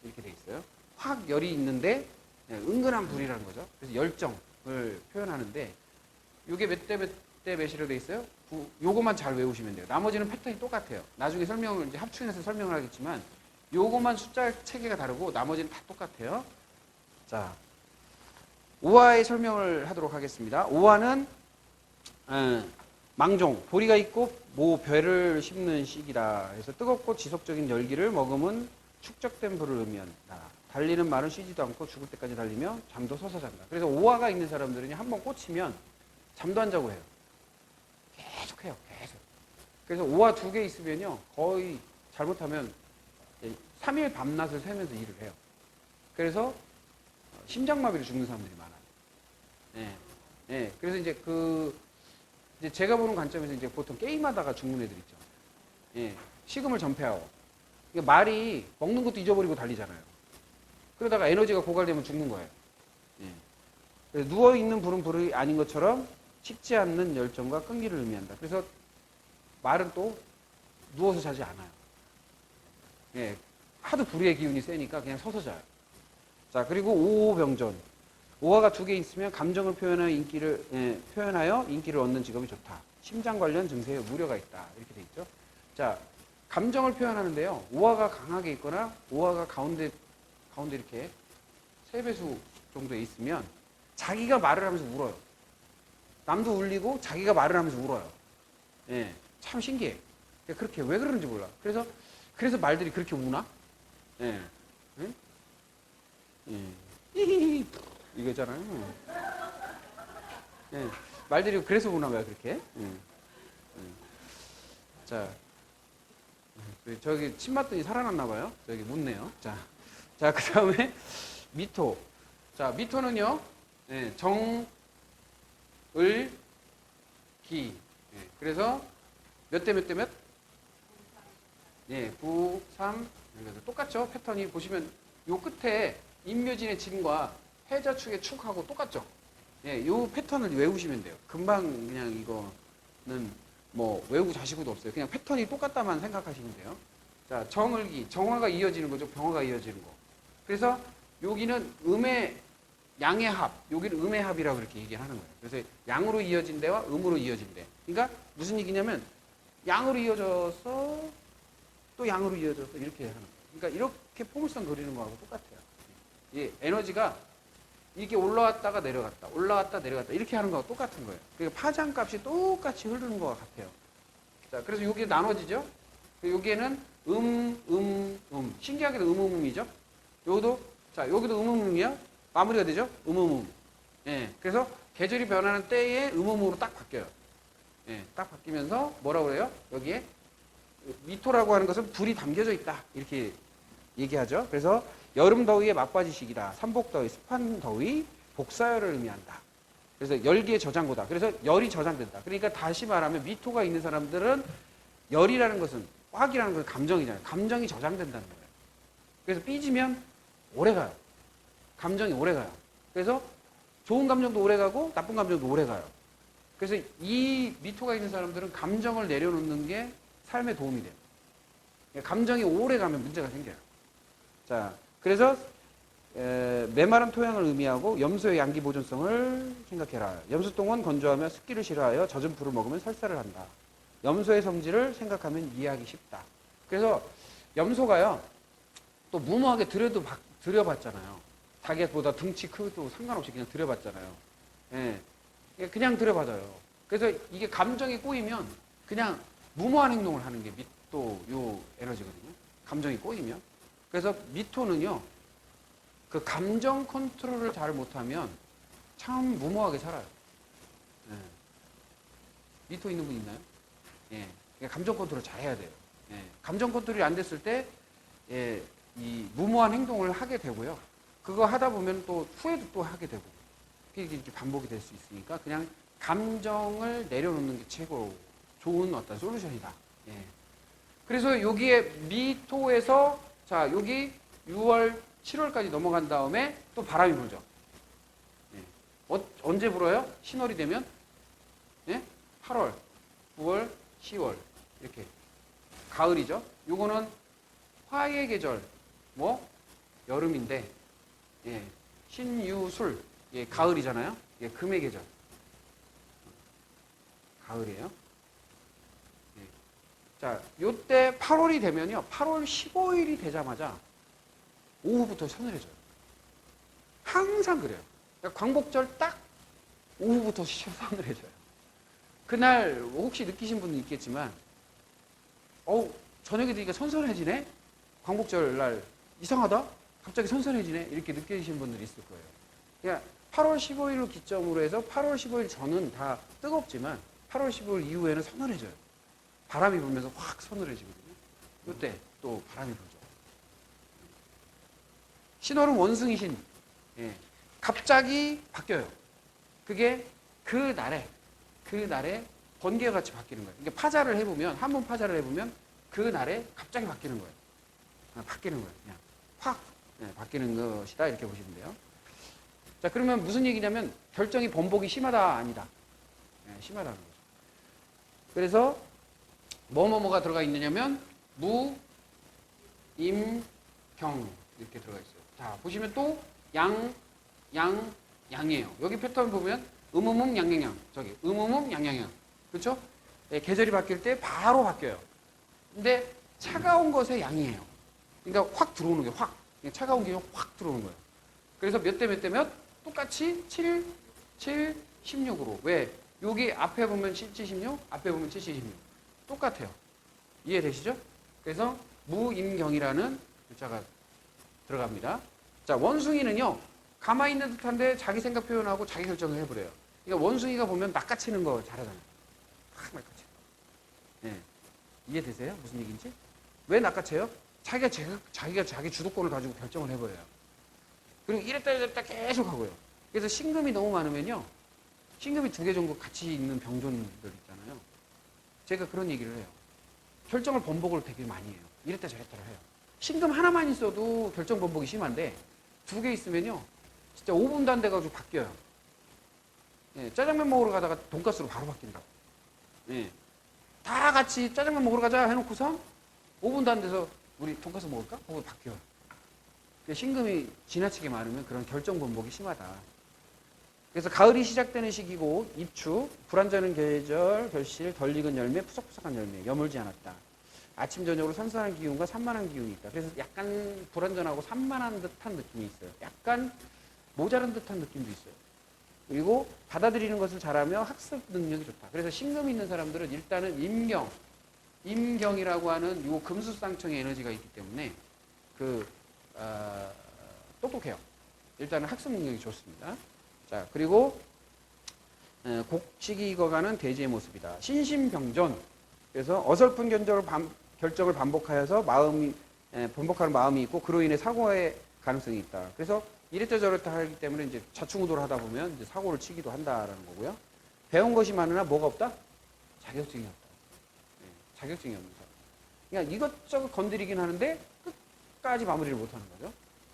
이렇게 되어 있어요. 확 열이 있는데 은근한 불이라는 거죠. 그래서 열정을 표현하는데 이게 몇 대 몇 대 몇이라고 되어 있어요? 요것만 잘 외우시면 돼요. 나머지는 패턴이 똑같아요. 나중에 설명을 이제 합충해서 설명을 하겠지만 요것만 숫자 체계가 다르고 나머지는 다 똑같아요. 자, 오화의 설명을 하도록 하겠습니다. 오화는 망종, 보리가 있고 모별을 심는 시기다. 그래서 뜨겁고 지속적인 열기를 머금은 축적된 불을 의미한다. 달리는 말은 쉬지도 않고 죽을 때까지 달리며 잠도 서서 잔다. 그래서 오화가 있는 사람들은 한번 꽂히면 잠도 안 자고 해요. 계속 해요. 계속. 그래서 오화 2개 있으면요. 거의 잘못하면 3일 밤낮을 새면서 일을 해요. 그래서 심장마비로 죽는 사람들이 많아요. 그래서 이제 제가 보는 관점에서 이제 보통 게임하다가 죽는 애들 있죠. 식음을 전폐하고. 그러니까 말이 먹는 것도 잊어버리고 달리잖아요. 그러다가 에너지가 고갈되면 죽는 거예요. 그래서 누워있는 불은 불이 아닌 것처럼 식지 않는 열정과 끈기를 의미한다. 그래서 말은 또 누워서 자지 않아요. 하도 불의 기운이 세니까 그냥 서서 자요. 자, 그리고 오호병전. 오화가 2개 있으면 감정을 표현하여 인기를 얻는 직업이 좋다. 심장 관련 증세에 무료가 있다. 이렇게 돼 있죠. 자, 감정을 표현하는데요. 오화가 강하게 있거나 오화가 가운데 이렇게 3배수 정도에 있으면 자기가 말을 하면서 울어요. 남도 울리고 자기가 말을 하면서 울어요. 참 신기해. 그렇게 왜 그러는지 몰라. 그래서 말들이 그렇게 우나? 이거잖아요. 말들이 그래서 우나 봐요, 그렇게. 자, 저기 침 맞더니 살아났나 봐요. 저기 묻네요. 자, 그 다음에 미토. 자, 미토는요, 정, 을, 기. 그래서 몇 대 몇 대 몇? 예, 9, 3, 그래서 똑같죠? 패턴이 보시면 요 끝에 임묘진의 진과 해자축의 축하고 똑같죠? 예, 요 패턴을 외우시면 돼요. 금방 그냥 이거는 뭐 외우고 자시고도 없어요. 그냥 패턴이 똑같다만 생각하시면 돼요. 자, 정을기, 정화가 이어지는 거죠. 병화가 이어지는 거. 그래서 여기는 음의 양의 합, 여기는 음의 합이라고 그렇게 얘기를 하는 거예요. 그래서 양으로 이어진 데와 음으로 이어진 데. 그러니까 무슨 얘기냐면 양으로 이어져서 또 양으로 이어져서 이렇게 하는 거예요. 그러니까 이렇게 포물선 그리는 거하고 똑같아요. 이 에너지가 이렇게 올라왔다가 내려갔다, 올라왔다 내려갔다 이렇게 하는 거하고 똑같은 거예요. 그러니까 파장값이 똑같이 흐르는 것 같아요. 자, 그래서 여기 나눠지죠. 여기에는 신기하게도 음이죠. 여기도 자, 여기도 음이야. 마무리가 되죠. 예. 그래서 계절이 변하는 때에 음으로 딱 바뀌어요. 예. 딱 바뀌면서 뭐라고 그래요? 여기에 미토라고 하는 것은 불이 담겨져 있다. 이렇게 얘기하죠. 그래서 여름 더위의 막바지 시기다. 삼복 더위, 습한 더위, 복사열을 의미한다. 그래서 열기의 저장고다. 그래서 열이 저장된다. 그러니까 다시 말하면 미토가 있는 사람들은 열이라는 것은 화학이라는 것은 감정이잖아요. 감정이 저장된다는 거예요. 그래서 삐지면 오래 가요. 감정이 오래 가요. 그래서 좋은 감정도 오래 가고 나쁜 감정도 오래 가요. 그래서 이 미토가 있는 사람들은 감정을 내려놓는 게 삶에 도움이 돼요. 감정이 오래 가면 문제가 생겨요. 자, 그래서 메마른 토양을 의미하고 염소의 양기 보존성을 생각해라. 염소똥은 건조하며 습기를 싫어하여 젖은 풀을 먹으면 설사를 한다. 염소의 성질을 생각하면 이해하기 쉽다. 그래서 염소가요, 또 무모하게 들여봤잖아요. 자기보다 등치 크도 상관없이 그냥 들여봤잖아요. 예, 그냥 들여받아요. 그래서 이게 감정이 꼬이면 그냥 무모한 행동을 하는 게 미토 요 에너지거든요. 감정이 꼬이면. 그래서 미토는요, 그 감정 컨트롤을 잘 못하면 참 무모하게 살아요. 예. 미토 있는 분 있나요? 예. 감정 컨트롤 잘 해야 돼요. 예. 감정 컨트롤이 안 됐을 때, 예, 이 무모한 행동을 하게 되고요. 그거 하다 보면 또 후회도 또 하게 되고, 이렇게 반복이 될 수 있으니까 그냥 감정을 내려놓는 게 최고 좋은 어떤 솔루션이다. 예. 그래서 여기에 미토에서 자, 여기 6월, 7월까지 넘어간 다음에 또 바람이 불죠. 예. 언제 불어요? 신월이 되면? 예? 8월, 9월, 10월. 이렇게. 가을이죠. 요거는 화의 계절, 뭐? 여름인데, 예. 신유술. 예, 가을이잖아요. 예, 금의 계절. 가을이에요. 예. 자, 요때 8월이 되면요. 8월 15일이 되자마자 오후부터 서늘해져요. 항상 그래요. 그러니까 광복절 딱 오후부터 서늘해져요. 그날 혹시 느끼신 분은 있겠지만, 저녁에 되니까 선선해지네? 광복절 날 이상하다? 갑자기 선선해지네? 이렇게 느끼신 분들이 있을 거예요. 그러니까 8월 15일을 기점으로 해서 8월 15일 전은 다 뜨겁지만 8월 15일 이후에는 서늘해져요. 바람이 불면서 확 서늘해지거든요. 이때 또 바람이 불죠. 신월은 원숭이 신. 예. 갑자기 바뀌어요. 그게 그 날에 번개와 같이 바뀌는 거예요. 그러니까 파자를 해보면, 한번 파자를 해보면 그 날에 갑자기 바뀌는 거예요. 바뀌는 거예요. 그냥 확 바뀌는 것이다. 이렇게 보시면 돼요. 자, 그러면 무슨 얘기냐면 결정이 번복이 심하다, 아니다. 심하다는 거죠. 그래서 뭐가 들어가 있느냐면 무, 임, 경 이렇게 들어가 있어요. 자, 보시면 또 양이에요. 여기 패턴 보면 양양양, 저기 양양양. 그렇죠? 네, 계절이 바뀔 때 바로 바뀌어요. 근데 차가운 것의 양이에요. 그러니까 확 들어오는 게 확. 차가운 게 확 들어오는 거예요. 그래서 몇 대 몇 대 몇? 똑같이 7, 16으로. 왜? 여기 앞에 보면 7, 16, 앞에 보면 7, 16. 똑같아요. 이해되시죠? 그래서 무임경이라는 글자가 들어갑니다. 자, 원숭이는요, 가만히 있는 듯한데 자기 생각 표현하고 자기 결정을 해버려요. 그러니까 원숭이가 보면 낚아채는 거 잘하잖아요. 막 낚아채. 네. 이해되세요? 무슨 얘기인지? 왜 낚아채요? 자기가 자기 주도권을 가지고 결정을 해버려요. 그리고 이랬다 저랬다 계속 하고요. 그래서 신금이 너무 많으면요, 신금이 2개 정도 같이 있는 병존들 있잖아요. 제가 그런 얘기를 해요. 결정을 번복을 되게 많이 해요. 이랬다 저랬다를 해요. 신금 하나만 있어도 결정 번복이 심한데 2개 있으면요 진짜 5분도 안 돼가지고 바뀌어요. 예, 짜장면 먹으러 가다가 돈가스로 바로 바뀐다. 예, 다 같이 짜장면 먹으러 가자 해놓고서 5분도 안 돼서 우리 돈가스 먹을까? 하고 바뀌어요. 신금이 지나치게 많으면 그런 결정 번복이 심하다. 그래서 가을이 시작되는 시기고 입추, 불완전한 계절, 결실, 덜 익은 열매, 푸석푸석한 열매, 여물지 않았다. 아침 저녁으로 선선한 기운과 산만한 기운이 있다. 그래서 약간 불완전하고 산만한 듯한 느낌이 있어요. 약간 모자란 듯한 느낌도 있어요. 그리고 받아들이는 것을 잘하며 학습 능력이 좋다. 그래서 신금이 있는 사람들은 일단은 임경이라고 하는 요 금수쌍청의 에너지가 있기 때문에 똑똑해요. 일단은 학습 능력이 좋습니다. 자, 그리고 곡식이 익어가는 대지의 모습이다. 신심병존. 그래서 어설픈 결정을 반복하여서 번복하는 마음이 있고 그로 인해 사고의 가능성이 있다. 그래서 이랬다 저랬다 하기 때문에 이제 좌충우돌 하다 보면 이제 사고를 치기도 한다라는 거고요. 배운 것이 많으나 뭐가 없다? 자격증이 없다. 네, 자격증이 없는 사람. 그러니까 이것저것 건드리긴 하는데 끝까지 마무리를 못하는 거죠.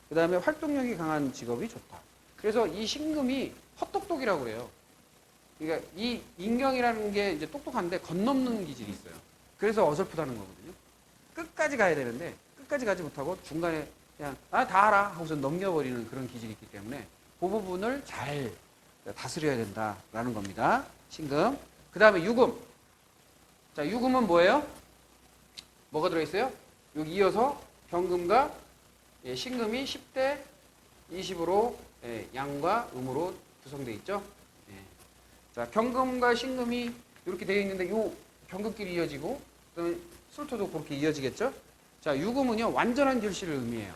그 다음에 활동력이 강한 직업이 좋다. 그래서 이 신금이 헛똑똑이라고 그래요. 그러니까 이 인경이라는 게 이제 똑똑한데 건넘는 기질이 있어요. 그래서 어설프다는 거거든요. 끝까지 가야 되는데 끝까지 가지 못하고 중간에 그냥 다 알아 하고서 넘겨버리는 그런 기질이 있기 때문에 그 부분을 잘 다스려야 된다라는 겁니다. 신금. 그 다음에 유금. 자, 유금은 뭐예요? 뭐가 들어있어요? 여기 이어서 병금과 신금이 10대 20으로 양과 음으로 구성되어 있죠. 자, 병금과 신금이 이렇게 되어 있는데 요 병금끼리 이어지고 그다음에 술토도 그렇게 이어지겠죠. 자, 유금은요 완전한 결실을 의미해요.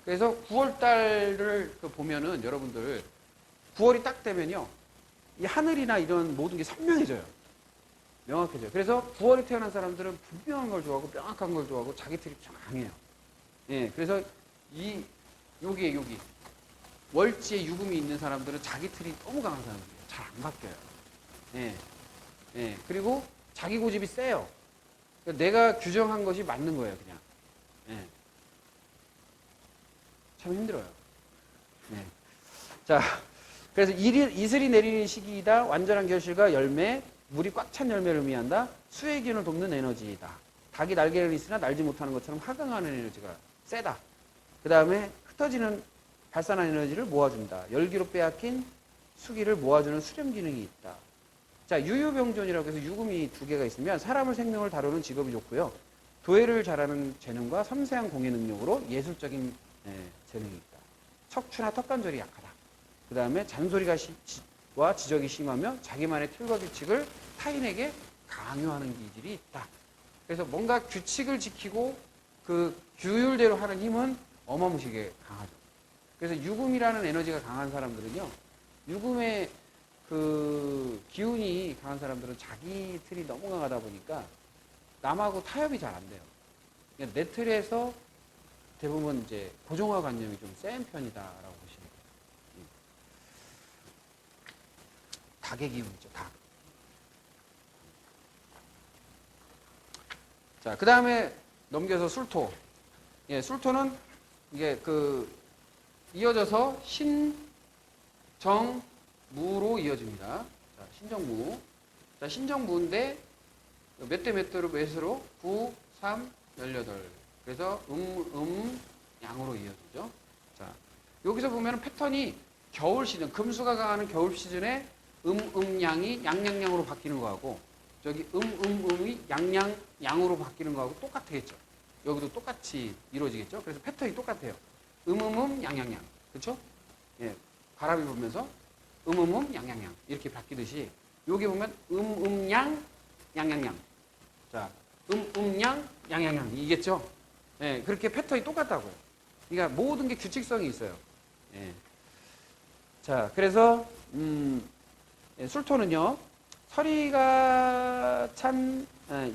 그래서 9월달을 보면은 여러분들 9월이 딱 되면요 이 하늘이나 이런 모든 게 선명해져요. 명확해져요. 그래서 9월에 태어난 사람들은 분명한 걸 좋아하고 명확한 걸 좋아하고 자기 틀이 좀 강해요. 예, 그래서 여기 월지에 유금이 있는 사람들은 자기 틀이 너무 강한 사람들이에요. 잘 안 바뀌어요. 예, 예. 그리고 자기 고집이 세요. 그러니까 내가 규정한 것이 맞는 거예요, 그냥. 예. 참 힘들어요. 예. 자, 그래서 이슬이 내리는 시기이다. 완전한 결실과 열매, 물이 꽉 찬 열매를 의미한다. 수의 기운을 돕는 에너지이다. 닭이 날개를 있으나 날지 못하는 것처럼 하강하는 에너지가 세다. 그 다음에 흩어지는 발산한 에너지를 모아준다. 열기로 빼앗긴 수기를 모아주는 수렴 기능이 있다. 자, 유유병존이라고 해서 유금이 2개가 있으면 사람을 생명을 다루는 직업이 좋고요. 도예를 잘하는 재능과 섬세한 공예 능력으로 예술적인 재능이 있다. 척추나 턱관절이 약하다. 그 다음에 잔소리와 지적이 심하며 자기만의 틀과 규칙을 타인에게 강요하는 기질이 있다. 그래서 뭔가 규칙을 지키고 그 규율대로 하는 힘은 어마무시하게 강하죠. 그래서 유금이라는 에너지가 강한 사람들은요, 유금의 그 기운이 강한 사람들은 자기 틀이 너무 강하다 보니까 남하고 타협이 잘 안 돼요. 그러니까 내 틀에서 대부분 이제 고정화관념이 좀 센 편이다라고 보시면 돼요. 닭의 기운이죠, 닭. 자, 그 다음에 넘겨서 술토. 예, 술토는 이게 이어져서 신정무로 이어집니다. 자, 신정무. 자, 신정무인데 몇 대 몇으로? 9, 3, 18. 그래서 양으로 이어지죠. 자, 여기서 보면 패턴이 겨울 시즌, 금수가 강하는 겨울 시즌에 양이 양양양으로 바뀌는 거하고 저기 음이 양으로 바뀌는 거하고 똑같겠죠. 여기도 똑같이 이루어지겠죠. 그래서 패턴이 똑같아요. 양양양. 그렇죠? 예. 바람이 불면서 양양양 이렇게 바뀌듯이 여기 보면 양양양. 자, 양양양 이겠죠? 예. 그렇게 패턴이 똑같다고요. 그러니까 모든 게 규칙성이 있어요. 예. 자, 그래서 술토는요. 서리가 찬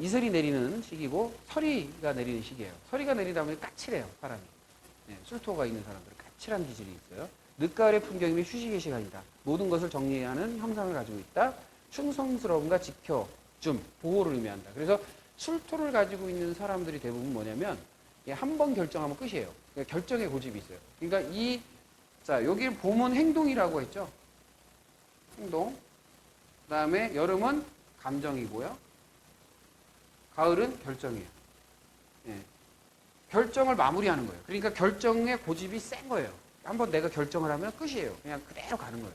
이슬이 내리는 시기고 서리가 내리는 시기예요. 서리가 내리다 보면 까칠해요, 사람이. 네, 술토가 있는 사람들은 까칠한 기질이 있어요. 늦가을의 풍경이면 휴식의 시간이다. 모든 것을 정리하는 형상을 가지고 있다. 충성스러움과 지켜줌, 보호를 의미한다. 그래서 술토를 가지고 있는 사람들이 대부분 뭐냐면 한 번 결정하면 끝이에요. 그러니까 결정의 고집이 있어요. 그러니까 자, 여기 봄은 행동이라고 했죠. 행동. 그 다음에 여름은 감정이고요. 가을은 결정이에요. 예. 결정을 마무리하는 거예요. 그러니까 결정의 고집이 센 거예요. 한번 내가 결정을 하면 끝이에요. 그냥 그대로 가는 거예요.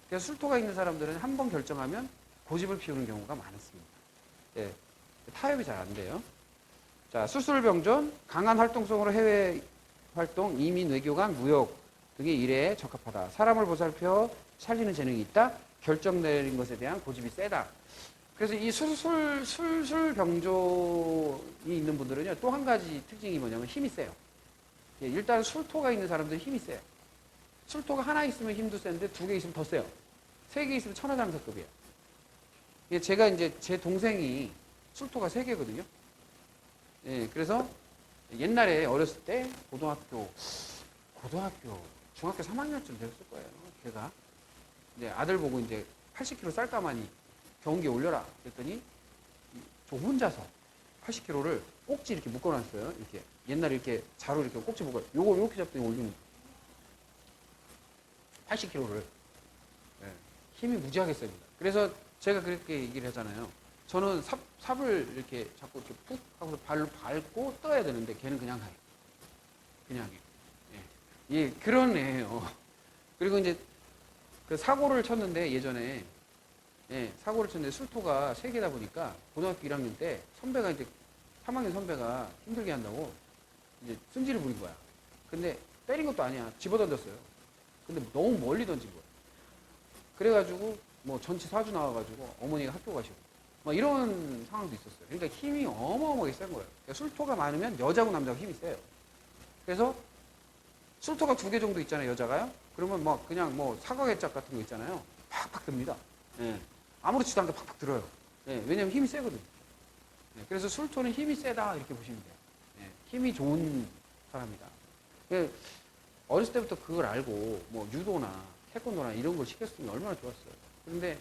그래서 술토가 있는 사람들은 한 번 결정하면 고집을 피우는 경우가 많습니다. 예. 타협이 잘 안 돼요. 자, 수술병존, 강한 활동성으로 해외 활동, 이민, 외교관, 무역 등의 일에 적합하다. 사람을 보살펴 살리는 재능이 있다. 결정 내린 것에 대한 고집이 세다. 그래서 이 술병존이 있는 분들은요, 또 한 가지 특징이 뭐냐면 힘이 세요. 예, 일단 술토가 있는 사람들은 힘이 세요. 술토가 하나 있으면 힘도 센데 두 개 있으면 더 세요. 세 개 있으면 천하장사급이에요. 예, 제가 이제 제 동생이 술토가 세 개거든요. 예, 그래서 옛날에 어렸을 때 중학교 3학년쯤 됐을 거예요. 걔가 이제 아들 보고 이제 80kg 쌀까마니 경운기에 올려라 그랬더니 저 혼자서 80kg를 꼭지 이렇게 묶어놨어요. 이렇게 옛날에 이렇게 자로 이렇게 꼭지 묶어 요걸 이렇게 잡더니 올리는 80kg를 예, 힘이 무지하게 셉니다. 그래서 제가 그렇게 얘기를 하잖아요. 저는 삽을 이렇게 자꾸 이렇게 푹 하고서 발로 밟고 떠야 되는데 걔는 그냥 가요. 그냥 해요. 예. 예, 그런 애예요. 그리고 이제 그 사고를 쳤는데 예전에 예, 사고를 쳤는데 술토가 세 개다 보니까 고등학교 1학년 때 선배가 이제 3학년 선배가 힘들게 한다고 이제 승질을 부린 거야. 근데 때린 것도 아니야. 집어 던졌어요. 근데 너무 멀리 던진 거야. 그래가지고 뭐 전치 사주 나와가지고 어머니가 학교 가시고 막 이런 상황도 있었어요. 그러니까 힘이 어마어마하게 센 거예요. 그러니까 술토가 많으면 여자고 남자고 힘이 세요. 그래서 술토가 2개 정도 있잖아요, 여자가요. 그러면 막 그냥 뭐 사과개짝 같은 거 있잖아요. 팍팍 듭니다. 예. 아무렇지도 않게 팍팍 들어요. 예. 왜냐면 힘이 세거든요. 예. 그래서 술토는 힘이 세다 이렇게 보시면 돼요. 예. 힘이 좋은 사람이다. 예. 어렸을 때부터 그걸 알고 뭐 유도나 태권도나 이런 걸 시켰으면 얼마나 좋았어요. 그런데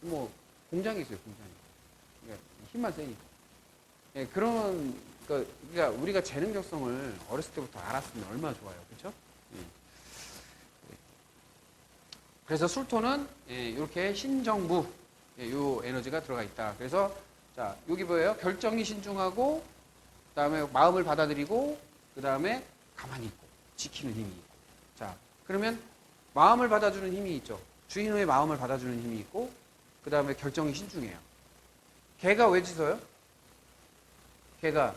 뭐 공장이 있어요, 공장이. 그러니까 힘만 세니까. 예, 그러니까 우리가 재능 적성을 어렸을 때부터 알았으면 얼마나 좋아요, 그렇죠? 예. 그래서 술토는 예, 이렇게 신정부 예, 요 에너지가 들어가 있다. 그래서 자 여기 뭐예요? 결정이 신중하고 그다음에 마음을 받아들이고 그다음에 가만히 있고 지키는 힘이 있고. 자 그러면 마음을 받아주는 힘이 있죠. 주인의 마음을 받아주는 힘이 있고 그 다음에 결정이 신중해요. 개가 왜 짖어요? 개가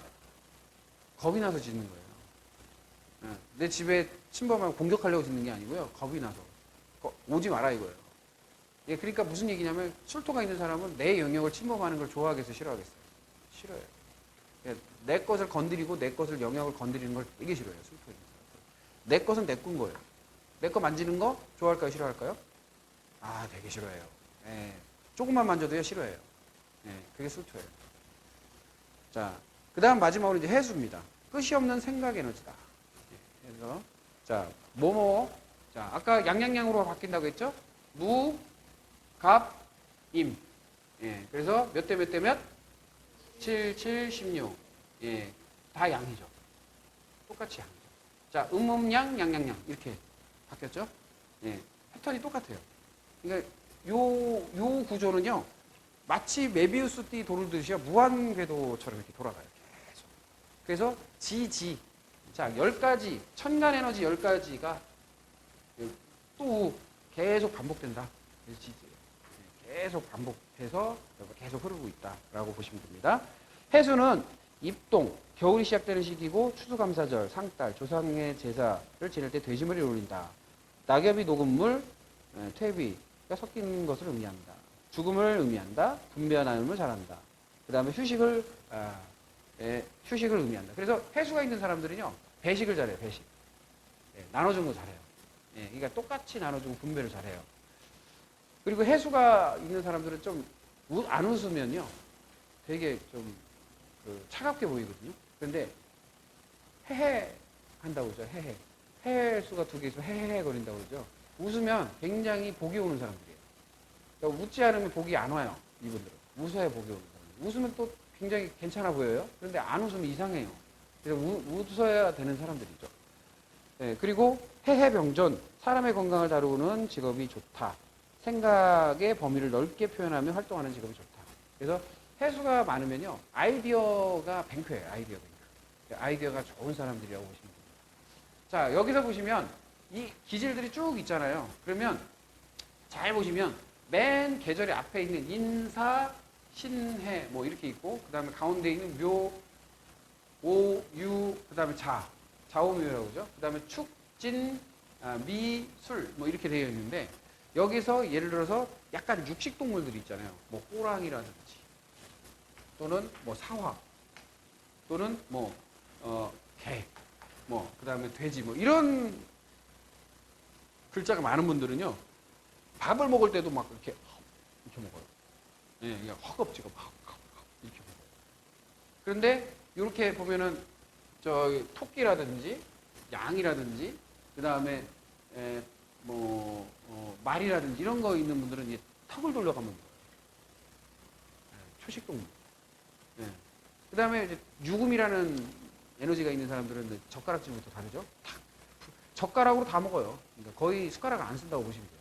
겁이 나서 짖는 거예요. 내 집에 침범하면 공격하려고 짖는 게 아니고요. 겁이 나서. 오지 마라 이거예요. 예, 그러니까 무슨 얘기냐면 술토가 있는 사람은 내 영역을 침범하는 걸 좋아하겠어요? 싫어하겠어요? 싫어요. 예, 내 것을 건드리고 내 것을 영역을 건드리는 걸 되게 싫어해요. 술토 있는 사람은. 내 것은 내 꾼 거예요. 내 거 만지는 거 좋아할까요? 싫어할까요? 아, 되게 싫어해요. 예. 조금만 만져도요, 싫어해요. 예, 그게 술토예요. 자, 그 다음 마지막으로 이제 해수입니다. 끝이 없는 생각 에너지다. 예, 그래서, 자, 자, 아까 양양양으로 바뀐다고 했죠? 무, 갑, 임. 예, 그래서 몇 대 몇 대 몇? 7, 7, 16. 예, 다 양이죠. 똑같이 양이죠. 자, 양, 양양양. 이렇게 바뀌었죠? 예, 패턴이 똑같아요. 그러니까 요 구조는요, 마치 메비우스 띠 돌듯이요, 무한궤도처럼 이렇게 돌아가요. 계속. 그래서 자, 10가지, 천간 에너지 10가지가 또 계속 반복된다. 그래서 지지예요. 계속 반복해서 계속 흐르고 있다라고 보시면 됩니다. 해수는 입동, 겨울이 시작되는 시기고 추수감사절, 상달, 조상의 제사를 지낼 때 돼지머리를 올린다. 낙엽이 녹은 물, 퇴비가 섞인 것을 의미한다. 죽음을 의미한다. 분배하나움을 잘한다. 그 다음에 휴식을 의미한다. 그래서 해수가 있는 사람들은요, 배식을 잘해요, 배식. 예, 나눠준 거 잘해요. 예, 그러니까 똑같이 나눠주고 분배를 잘해요. 그리고 해수가 있는 사람들은 좀 안 웃으면요, 되게 좀 차갑게 보이거든요. 그런데 헤헤 한다고 그러죠, 헤헤. 해수가 2개 있으면 헤헤 거린다고 그러죠. 웃으면 굉장히 복이 오는 사람들이에요. 그러니까 웃지 않으면 복이 안 와요, 이분들은. 웃어야 복이 오는 사람들. 웃으면 또 굉장히 괜찮아 보여요. 그런데 안 웃으면 이상해요. 그래서 웃어야 되는 사람들이죠. 네, 그리고 해해병존, 사람의 건강을 다루는 직업이 좋다. 생각의 범위를 넓게 표현하며 활동하는 직업이 좋다. 그래서 해수가 많으면요, 아이디어가 뱅크예요. 아이디어 뱅크. 아이디어가 좋은 사람들이라고 보시면 됩니다. 자, 여기서 보시면 이 기질들이 쭉 있잖아요. 그러면 잘 보시면 맨 계절의 앞에 있는 인사, 신해 뭐 이렇게 있고, 그 다음에 가운데 있는 묘, 오, 유, 그 다음에 자, 자오묘라고 그러죠. 그 다음에 축, 진, 미, 술 뭐 이렇게 되어 있는데, 여기서 예를 들어서 약간 육식 동물들이 있잖아요. 뭐 호랑이라든지 또는 뭐 사화 또는 뭐 개, 뭐 그 다음에 돼지 뭐 이런 글자가 많은 분들은요, 밥을 먹을 때도 막 이렇게 먹어요. 예, 그냥 허겁지겁 이렇게 먹어요. 그런데 이렇게 보면은 저 토끼라든지 양이라든지 그 다음에 말이라든지 이런 거 있는 분들은 이제 턱을 돌려가면 먹어요. 초식 동물. 그 다음에 이제 유금이라는 에너지가 있는 사람들은 젓가락질부터 다르죠. 탁, 젓가락으로 다 먹어요. 그러니까 거의 숟가락 안 쓴다고 보시면 돼요.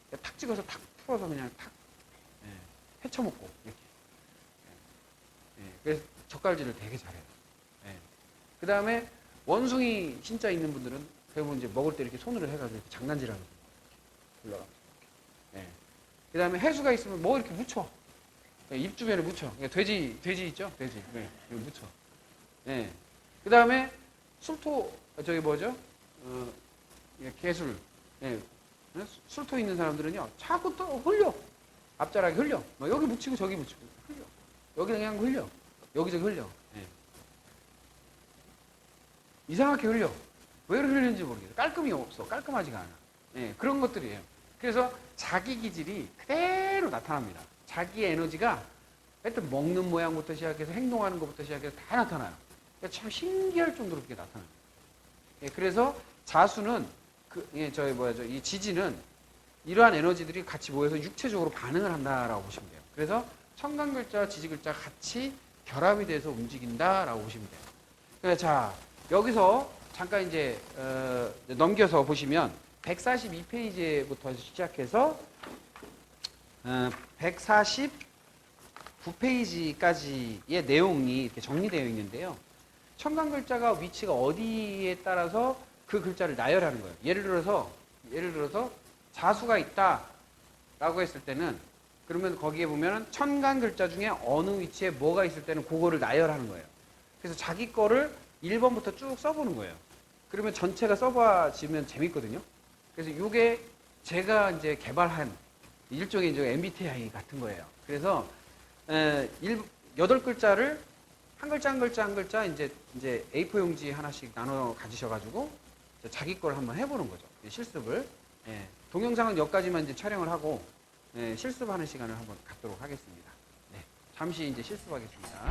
그러니까 탁 찍어서 탁 풀어서 그냥 탁 헤쳐먹고 이렇게. 그래서 젓갈질을 되게 잘해요. 그 다음에 원숭이 신자 있는 분들은 대부분 이제 먹을 때 이렇게 손으로 해가지고 이렇게 장난질하는 올라가면서. 그 다음에 해수가 있으면 뭐 이렇게 묻혀. 입 주변에 묻혀. 돼지 있죠? 돼지. 묻혀. 그 다음에 술토, 저기 뭐죠? 개술. 술토 있는 사람들은요, 자꾸 또 흘려. 앞자락에 흘려. 여기 묻히고 저기 묻히고. 흘려. 여기 그냥 흘려. 여기저기 흘려. 이상하게 흘려. 왜 흐르는지 모르겠어요. 깔끔이 없어. 깔끔하지가 않아. 그런 것들이에요. 그래서 자기 기질이 그대로 나타납니다. 자기의 에너지가 하여튼 먹는 모양부터 시작해서 행동하는 것부터 시작해서 다 나타나요. 그러니까 참 신기할 정도로 그렇게 나타나요. 그래서 자수는 이 지지는 이러한 에너지들이 같이 모여서 육체적으로 반응을 한다라고 보시면 돼요. 그래서 천간글자와 지지글자가 같이 결합이 돼서 움직인다라고 보시면 돼요. 그래서 자, 여기서 잠깐 이제 넘겨서 보시면 142페이지부터 시작해서 149페이지까지의 내용이 이렇게 정리되어 있는데요. 천간글자가 위치가 어디에 따라서 그 글자를 나열하는 거예요. 예를 들어서 자수가 있다라고 했을 때는, 그러면 거기에 보면 천간글자 중에 어느 위치에 뭐가 있을 때는 그거를 나열하는 거예요. 그래서 자기 거를 1번부터 쭉 써보는 거예요. 그러면 전체가 써봐지면 재밌거든요. 그래서 이게 제가 이제 개발한 일종의 이제 MBTI 같은 거예요. 그래서 8글자를 한 글자 한 글자 한 글자 이제 A4 용지 하나씩 나눠 가지셔가지고 자기 걸 한번 해보는 거죠. 실습을. 동영상은 여기까지만 이제 촬영을 하고 실습하는 시간을 한번 갖도록 하겠습니다. 잠시 이제 실습하겠습니다.